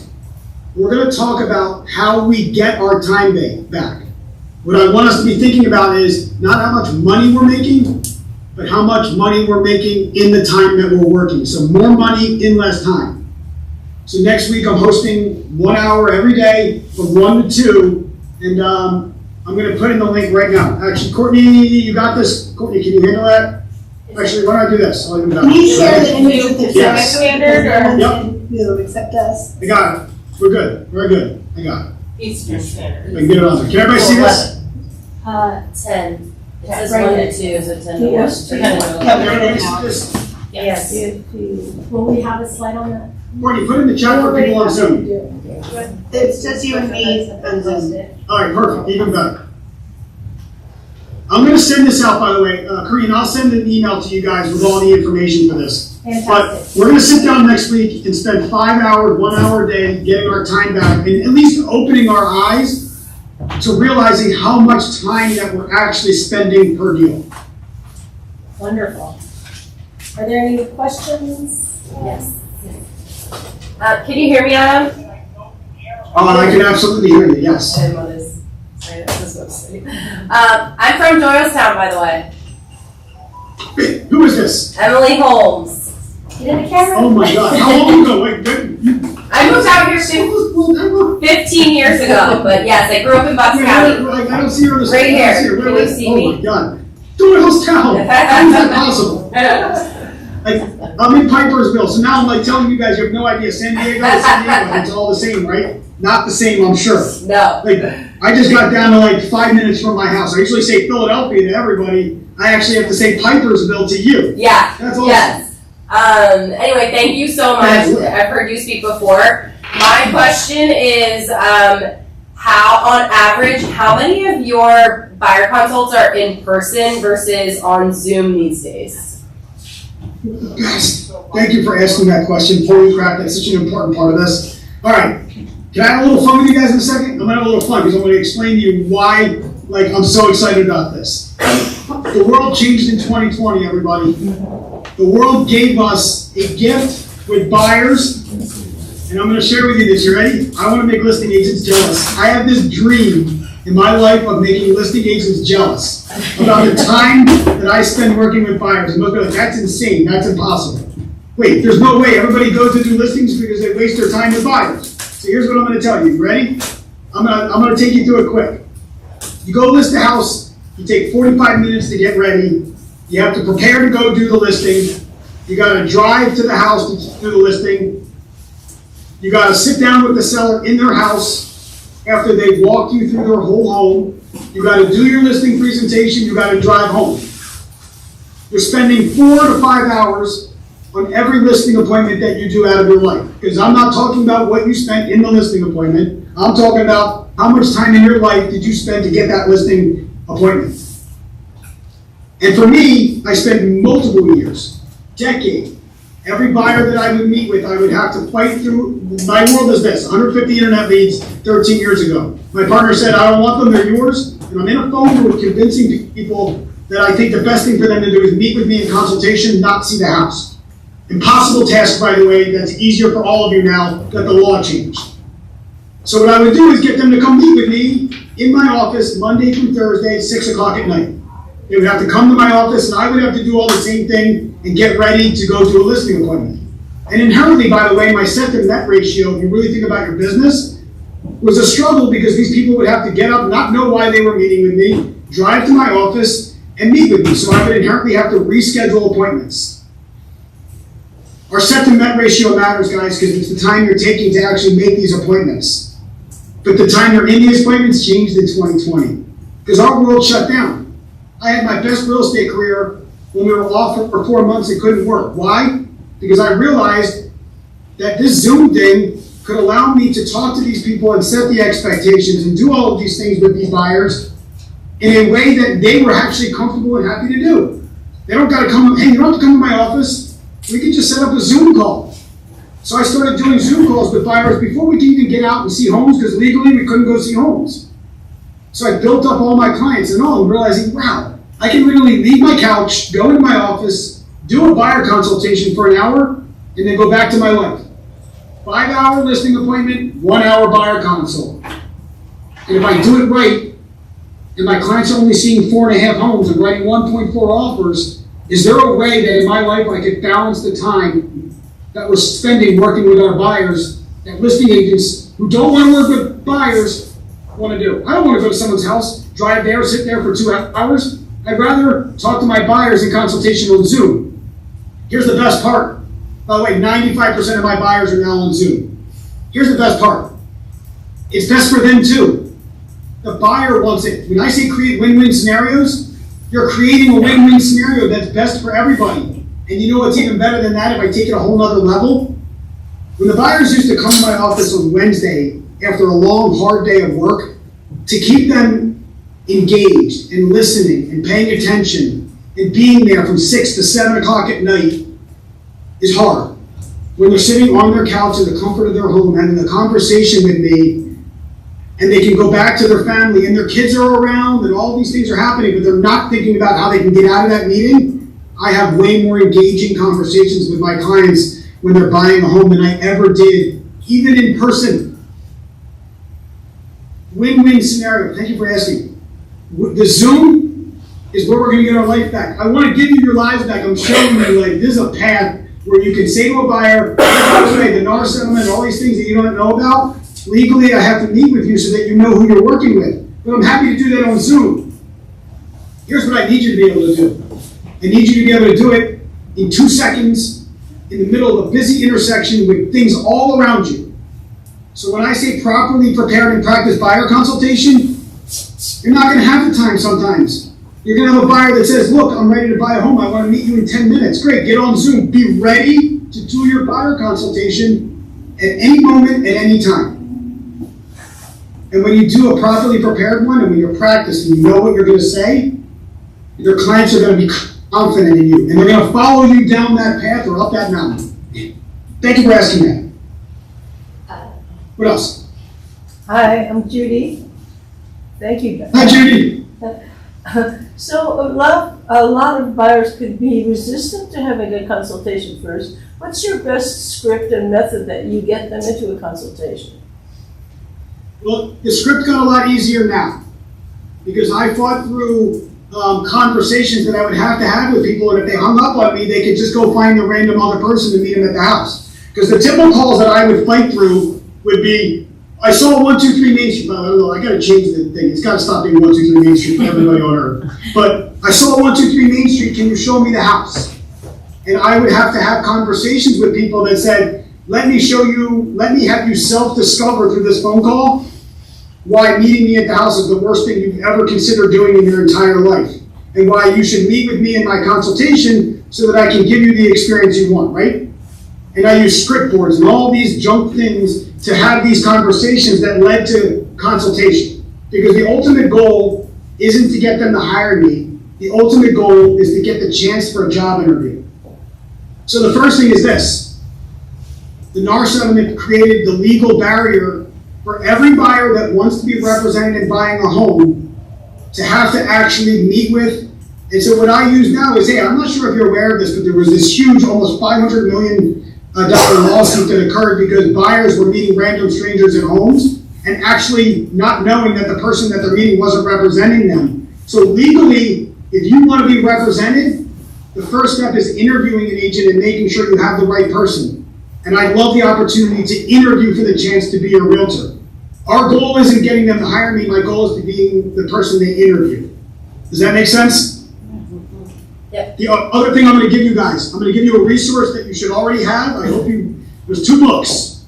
S18: We're going to talk about how we get our time back. What I want us to be thinking about is not how much money we're making, but how much money we're making in the time that we're working. So more money in less time. So next week, I'm hosting 1 hour every day from 1 to 2. And I'm going to put in the link right now. Actually, Courtney, you got this? Courtney, can you handle that? Actually, why don't I do this? I'll even
S19: Can you share the image with the
S18: Yes.
S19: standard or
S18: Yep.
S19: will accept us?
S18: I got it. We're good. Very good. I got it.
S6: Eastern Standard.
S18: I can get it on there. Can everybody see this?
S7: 10. It says
S19: Right
S7: 1
S19: there.
S7: to 2, so 10 to 1.
S19: Yes.
S7: So 10 to 1.
S18: Everybody see this?
S1: Yes. Will we have a slide on that?
S18: Courtney, put in the chat for people on Zoom.
S19: It's just you and me on Zoom.
S18: All right, perfect. Even better. I'm going to send this out, by the way. Corinne, I'll send an email to you guys with all the information for this. But
S1: Fantastic.
S18: we're going to sit down next week and spend 5 hours, 1 hour a day getting our time back and at least opening our eyes to realizing how much time that we're actually spending per deal.
S1: Wonderful. Are there any questions?
S4: Yes. Can you hear me, Adam?
S18: I can absolutely hear you, yes.
S4: I'm on this. Sorry, that's this website. I'm from Doylestown, by the way.
S18: Who is this?
S4: Emily Holmes.
S1: Get in the camera.
S18: Oh my God, how long ago? Wait,
S4: I moved out here 15 years ago, but yes, I grew up in Bucks County.
S18: I don't see her on the
S4: Right
S18: screen.
S4: here.
S18: I don't see her.
S4: Can
S18: Wait,
S4: you see
S18: oh
S4: me?
S18: my God. Doylestown. How is that possible? Like, I'm in Pipersville, so now I'm like telling you guys you have no idea. San Diego, it's all the same, right? Not the same, I'm sure.
S4: No.
S18: Like, I just got down to like 5 minutes from my house. I usually say Philadelphia to everybody. I actually have to say Pipersville to you.
S4: Yeah.
S18: That's awesome.
S4: Yes. Anyway, thank you so much. I've heard you speak before. My question is, how, on average, how many of your buyer consults are in person versus on Zoom these days?
S18: Guys, thank you for asking that question. Holy crap, that's such an important part of this. All right, can I have a little fun with you guys in a second? I'm gonna have a little fun because I'm gonna explain to you why, I'm so excited about this. The world changed in 2020, everybody. The world gave us a gift with buyers, and I'm gonna share with you this. You ready? I wanna make listing agents jealous. I have this dream in my life of making listing agents jealous about the time that I spend working with buyers. And most people are like, that's insane, that's impossible. Wait, there's no way. Everybody goes to do listings because they waste their time with buyers. So here's what I'm gonna tell you. Ready? I'm gonna take you through it quick. You go list a house, you take 45 minutes to get ready. You have to prepare to go do the listing. You gotta drive to the house to do the listing. You gotta sit down with the seller in their house after they've walked you through their whole home. You gotta do your listing presentation, you gotta drive home. You're spending 4 to 5 hours on every listing appointment that you do out of your life. Because I'm not talking about what you spent in the listing appointment. I'm talking about how much time in your life did you spend to get that listing appointment. And for me, I spent multiple years, decade, Every buyer that I would meet with, I would have to fight through. My world is this: 150 internet leads 13 years ago. My partner said, I don't want them, they're yours. And I'm in a phone booth convincing people that I think the best thing for them to do is meet with me in consultation, not see the house. Impossible task, by the way, that's easier for all of you now that the law changed. So what I would do is get them to come meet with me in my office Monday through Thursday, 6 o'clock at night. They would have to come to my office, and I would have to do all the same thing and get ready to go to a listing appointment. And inherently, by the way, my set to net ratio, if you really think about your business, was a struggle because these people would have to get up, not know why they were meeting with me, drive to my office, and meet with me. So I would inherently have to reschedule appointments. Our set to net ratio matters, guys, because it's the time you're taking to actually make these appointments. But the time you're in these appointments changed in 2020 because our world shut down. I had my best real estate career when we were off for 4 months and couldn't work. Why? Because I realized that this Zoom thing could allow me to talk to these people and set the expectations and do all of these things with these buyers in a way that they were actually comfortable and happy to do. They don't got to come, hey, you don't have to come to my office. We can just set up a Zoom call. So I started doing Zoom calls with buyers before we could even get out and see homes because legally we couldn't go see homes. So I built up all my clients and all and realizing, wow, I can literally leave my couch, go into my office, do a buyer consultation for an hour, and then go back to my life. 5-hour listing appointment, 1-hour buyer consult. And if I do it right, and my clients are only seeing 4.5 homes and writing 1.4 offers, is there a way that in my life I could balance the time that we're spending working with our buyers that listing agents who don't want to work with buyers want to do? I don't want to go to someone's house, drive there, sit there for 2 hours. I'd rather talk to my buyers in consultation on Zoom. Here's the best part. By the way, 95% of my buyers are now on Zoom. Here's the best part. It's best for them too. The buyer wants it. When I say create win-win scenarios, you're creating a win-win scenario that's best for everybody. And you know what's even better than that if I take it a whole nother level? When the buyers used to come to my office on Wednesday after a long, hard day of work, to keep them engaged and listening and paying attention and being there from 6 to 7 o'clock at night is hard. When they're sitting on their couch in the comfort of their home having a conversation with me and they can go back to their family and their kids are around and all these things are happening, but they're not thinking about how they can get out of that meeting, I have way more engaging conversations with my clients when they're buying a home than I ever did, even in person. Win-win scenario. Thank you for asking. The Zoom is where we're going to get our life back. I want to give you your lives back. I'm showing you, like, this is a path where you can say to a buyer, by the way, the NAR settlement, all these things that you don't know about, legally I have to meet with you so that you know who you're working with. But I'm happy to do that on Zoom. Here's what I need you to be able to do. I need you to be able to do it in 2 seconds in the middle of a busy intersection with things all around you. So when I say properly prepared and practice buyer consultation, you're not going to have the time sometimes. You're going to have a buyer that says, look, I'm ready to buy a home. I want to meet you in 10 minutes. Great, get on Zoom. Be ready to do your buyer consultation at any moment, at any time. And when you do a properly prepared one, and when you're practicing, you know what you're going to say, your clients are going to be confident in you. And they're going to follow you down that path or up that mountain. Thank you for asking that. What else?
S19: Hi, I'm Judy. Thank you.
S18: Hi, Judy.
S19: So a lot of buyers could be resistant to having a consultation first. What's your best script and method that you get them into a consultation?
S18: Well, the script got a lot easier now because I fought through conversations that I would have to have with people, and if they hung up on me, they could just go find a random other person to meet them at the house. Because the typical calls that I would fight through would be, I saw 123 Main Street, but I don't know, I gotta change the thing. It's gotta stop being 123 Main Street for everybody on earth. But I saw 123 Main Street, can you show me the house? And I would have to have conversations with people that said, let me show you, let me have you self-discover through this phone call why meeting me at the house is the worst thing you've ever considered doing in your entire life. And why you should meet with me in my consultation so that I can give you the experience you want, right? And I use script boards and all these junk things to have these conversations that led to consultation. Because the ultimate goal isn't to get them to hire me. The ultimate goal is to get the chance for a job interview. So the first thing is this. The NAR settlement created the legal barrier for every buyer that wants to be represented in buying a home to have to actually meet with. And so what I use now is, hey, I'm not sure if you're aware of this, but there was this huge, almost $500 million lawsuit that occurred because buyers were meeting random strangers at homes and actually not knowing that the person that they're meeting wasn't representing them. So legally, if you want to be represented, the first step is interviewing an agent and making sure you have the right person. And I love the opportunity to interview for the chance to be a realtor. Our goal isn't getting them to hire me, my goal is to be the person they interview. Does that make sense?
S1: Yep.
S18: The other thing I'm going to give you guys, I'm going to give you a resource that you should already have. I hope there's 2 books.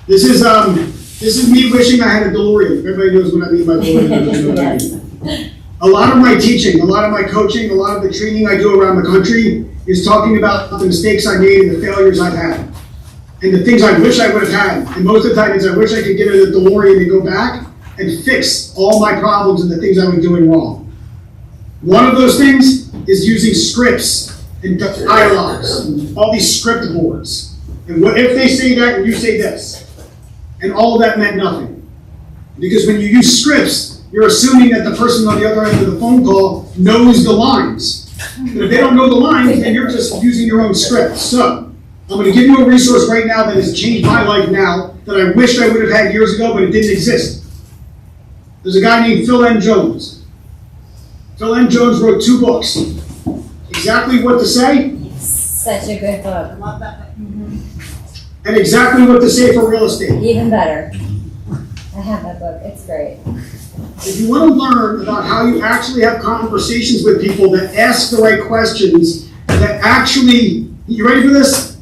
S18: This is me wishing I had a DeLorean. Everybody knows what I mean by DeLorean. A lot of my teaching, a lot of my coaching, a lot of the training I do around the country is talking about the mistakes I made and the failures I've had. And the things I wish I would have had. And most of the time it's I wish I could get in a DeLorean and go back and fix all my problems and the things I was doing wrong. One of those things is using scripts and dialogues, and all these script boards. And what if they say that and you say this? And all of that meant nothing. Because when you use scripts, you're assuming that the person on the other end of the phone call knows the lines. But if they don't know the lines, then you're just using your own script. So, I'm going to give you a resource right now that has changed my life now that I wished I would have had years ago, but it didn't exist. There's a guy named Phil M. Jones. Phil M. Jones wrote 2 books. Exactly What to Say.
S1: Such a good book.
S2: Love that.
S18: And Exactly What to Say for Real Estate.
S1: Even better. I have that book. It's great.
S18: If you want to learn about how you actually have conversations with people that ask the right questions, that actually, you ready for this?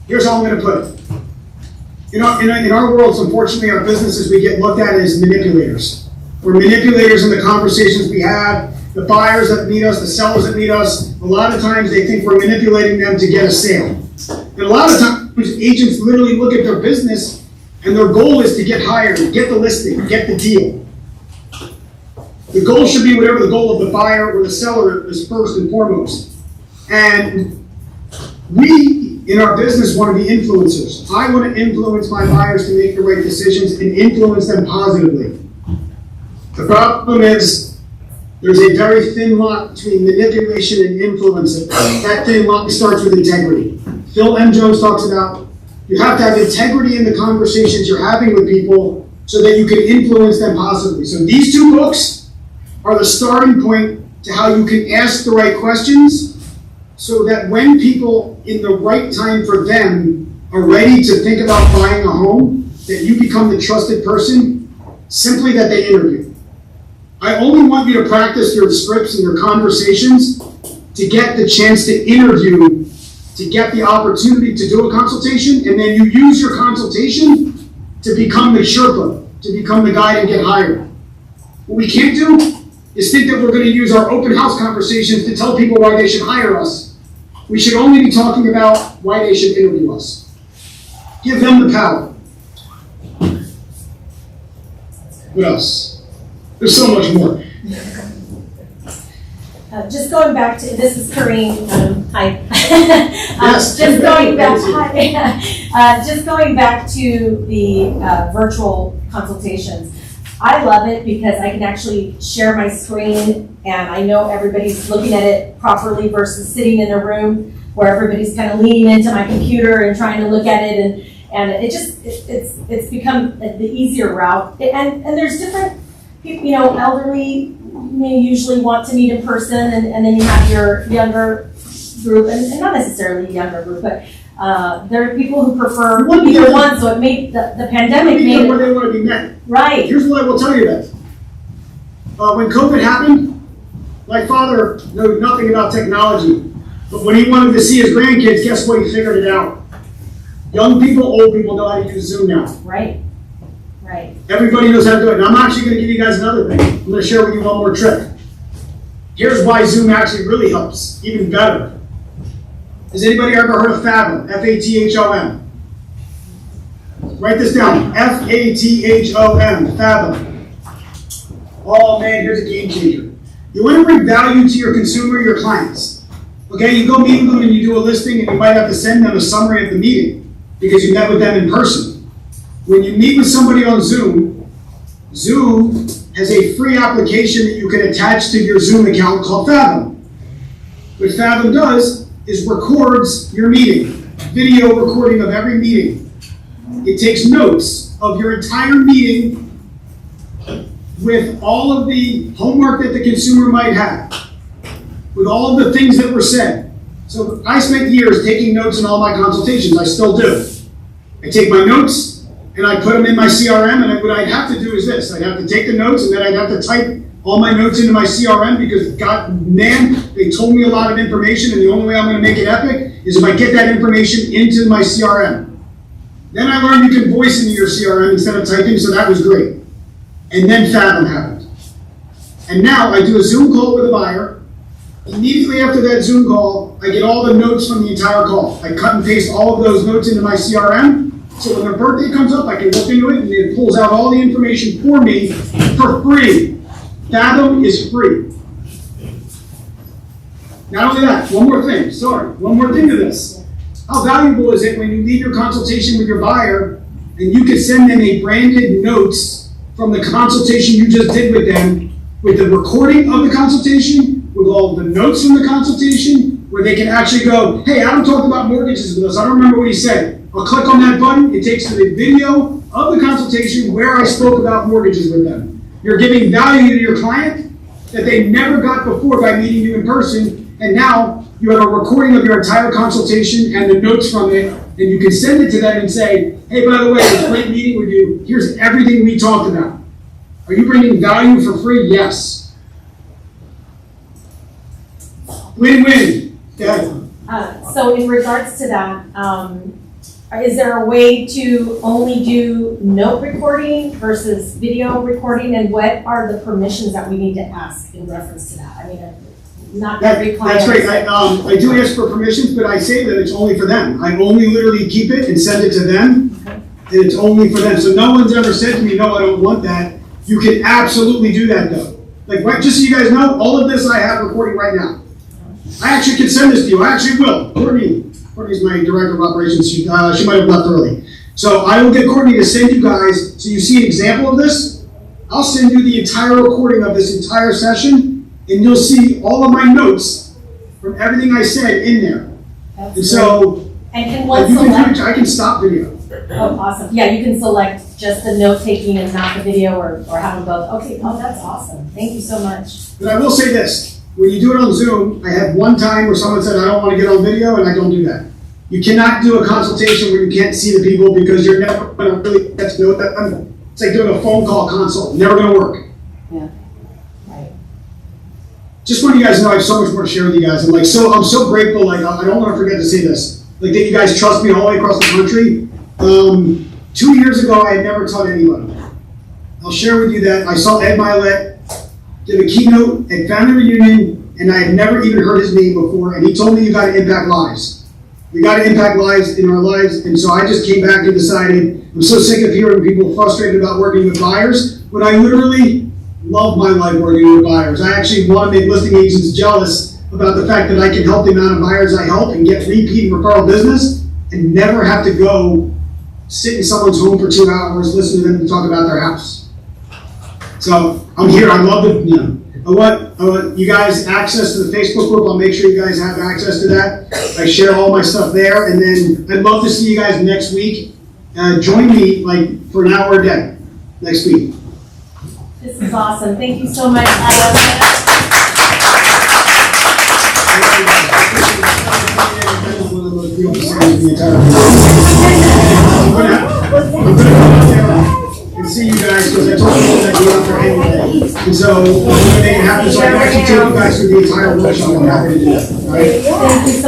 S18: Here's how I'm going to put it. In our worlds, unfortunately, our businesses, we get looked at as manipulators. We're manipulators in the conversations we have, the buyers that meet us, the sellers that meet us. A lot of times they think we're manipulating them to get a sale. And a lot of times agents literally look at their business and their goal is to get hired, get the listing, get the deal. The goal should be whatever the goal of the buyer or the seller is first and foremost. And we, in our business, want to be influencers. I want to influence my buyers to make the right decisions and influence them positively. The problem is there's a very thin line between manipulation and influence. That thin line starts with integrity. Phil M. Jones talks about you have to have integrity in the conversations you're having with people so that you can influence them positively. So these 2 books are the starting point to how you can ask the right questions so that when people in the right time for them are ready to think about buying a home, that you become the trusted person simply that they interview. I only want you to practice your scripts and your conversations to get the chance to interview, to get the opportunity to do a consultation, and then you use your consultation to become the Sherpa, to become the guy to get hired. What we can't do is think that we're going to use our open house conversations to tell people why they should hire us. We should only be talking about why they should interview us. Give them the power. What else? There's so much more.
S1: Just going back to, this is Kareem, hi.
S18: Yes.
S1: Just going back, just going back to the virtual consultations. I love it because I can actually share my screen and I know everybody's looking at it properly versus sitting in a room where everybody's kind of leaning into my computer and trying to look at it, and it just, it's become the easier route. And there's different people, elderly may usually want to meet in person, and then you have your younger group, and not necessarily younger group, but there are people who prefer either one, so it made, the pandemic made it.
S18: Where they want to be met.
S1: Right.
S18: Here's what I will tell you that. When COVID happened, my father knew nothing about technology, but when he wanted to see his grandkids, guess what? He figured it out. Young people, old people know how to use Zoom now.
S1: Right. Right.
S18: Everybody knows how to do it. And I'm actually going to give you guys another thing. I'm going to share with you one more trick. Here's why Zoom actually really helps, even better. Has anybody ever heard of Fathom? F-A-T-H-O-M. Write this down. F-A-T-H-O-M. Fathom. Oh man, here's a game changer. You want to bring value to your consumer, your clients. Okay, you go meet with them and you do a listing, and you might have to send them a summary of the meeting because you met with them in person. When you meet with somebody on Zoom, Zoom has a free application that you can attach to your Zoom account called Fathom. What Fathom does is records your meeting, video recording of every meeting. It takes notes of your entire meeting with all of the homework that the consumer might have, with all of the things that were said. So I spent years taking notes in all my consultations. I still do. I take my notes and I put them in my CRM, and what I'd have to do is this. I'd have to take the notes and then I'd have to type all my notes into my CRM because, God, man, they told me a lot of information, and the only way I'm going to make it epic is if I get that information into my CRM. Then I learned you can voice into your CRM instead of typing, so that was great. And then Fathom happened. And now I do a Zoom call with a buyer. Immediately after that Zoom call, I get all the notes from the entire call. I cut and paste all of those notes into my CRM. So when their birthday comes up, I can look into it and it pulls out all the information for me for free. Fathom is free. Not only that, one more thing to this. How valuable is it when you leave your consultation with your buyer and you can send them a branded notes from the consultation you just did with them, with the recording of the consultation, with all the notes from the consultation, where they can actually go, hey, Adam talked about mortgages with us. I don't remember what he said. I'll click on that button. It takes to the video of the consultation where I spoke about mortgages with them. You're giving value to your client that they never got before by meeting you in person, and now you have a recording of your entire consultation and the notes from it, and you can send it to them and say, hey, by the way, it was a great meeting with you. Here's everything we talked about. Are you bringing value for free? Yes. Win-win. Yeah.
S1: So in regards to that, is there a way to only do note recording versus video recording, and what are the permissions that we need to ask in reference to that? I mean, not every client.
S18: That's right. I do ask for permissions, but I say that it's only for them. I only literally keep it and send it to them, and it's only for them. So no one's ever said to me, no, I don't want that. You can absolutely do that though. Like, right, just so you guys know, all of this I have recording right now. I actually can send this to you. I actually will. Courtney's my director of operations. She might have left early. So I will get Courtney to send you guys, so you see an example of this. I'll send you the entire recording of this entire session, and you'll see all of my notes from everything I said in there. And so,
S1: can one select?
S18: I can stop video.
S1: Oh, awesome. Yeah, you can select just the note taking and not the video, or have them both. Okay, oh, that's awesome. Thank you so much.
S18: But I will say this. When you do it on Zoom, I had one time where someone said, I don't want to get on video, and I don't do that. You cannot do a consultation where you can't see the people because you're never going to really get to know them. It's like doing a phone call consult. Never going to work.
S1: Yeah. Right.
S18: Just want you guys to know I have so much more to share with you guys. I'm so grateful. Like, I don't want to forget to say this. Like, that you guys trust me all the way across the country. 2 years ago, I had never taught anyone. I'll share with you that I saw Ed Milet did a keynote at Family Reunion, and I had never even heard his name before, and he told me you got to impact lives. We got to impact lives in our lives, and so I just came back and decided, I'm so sick of hearing people frustrated about working with buyers, but I literally love my life working with buyers. I actually want to make listing agents jealous about the fact that I can help the amount of buyers I help and get repeat and referral business, and never have to go sit in someone's home for 2 hours, listen to them talk about their house. So I'm here. I love it. I want you guys access to the Facebook group. I'll make sure you guys have access to that. I share all my stuff there, and then I'd love to see you guys next week. Join me for an hour a day next week.
S1: This is awesome. Thank you so much, Adam.
S18: And see you guys, because I told you that you were for anyway. And so, when they happen, so I can actually take you guys through the entire workshop. I'm happy to do that. All right?
S1: Thank you so much.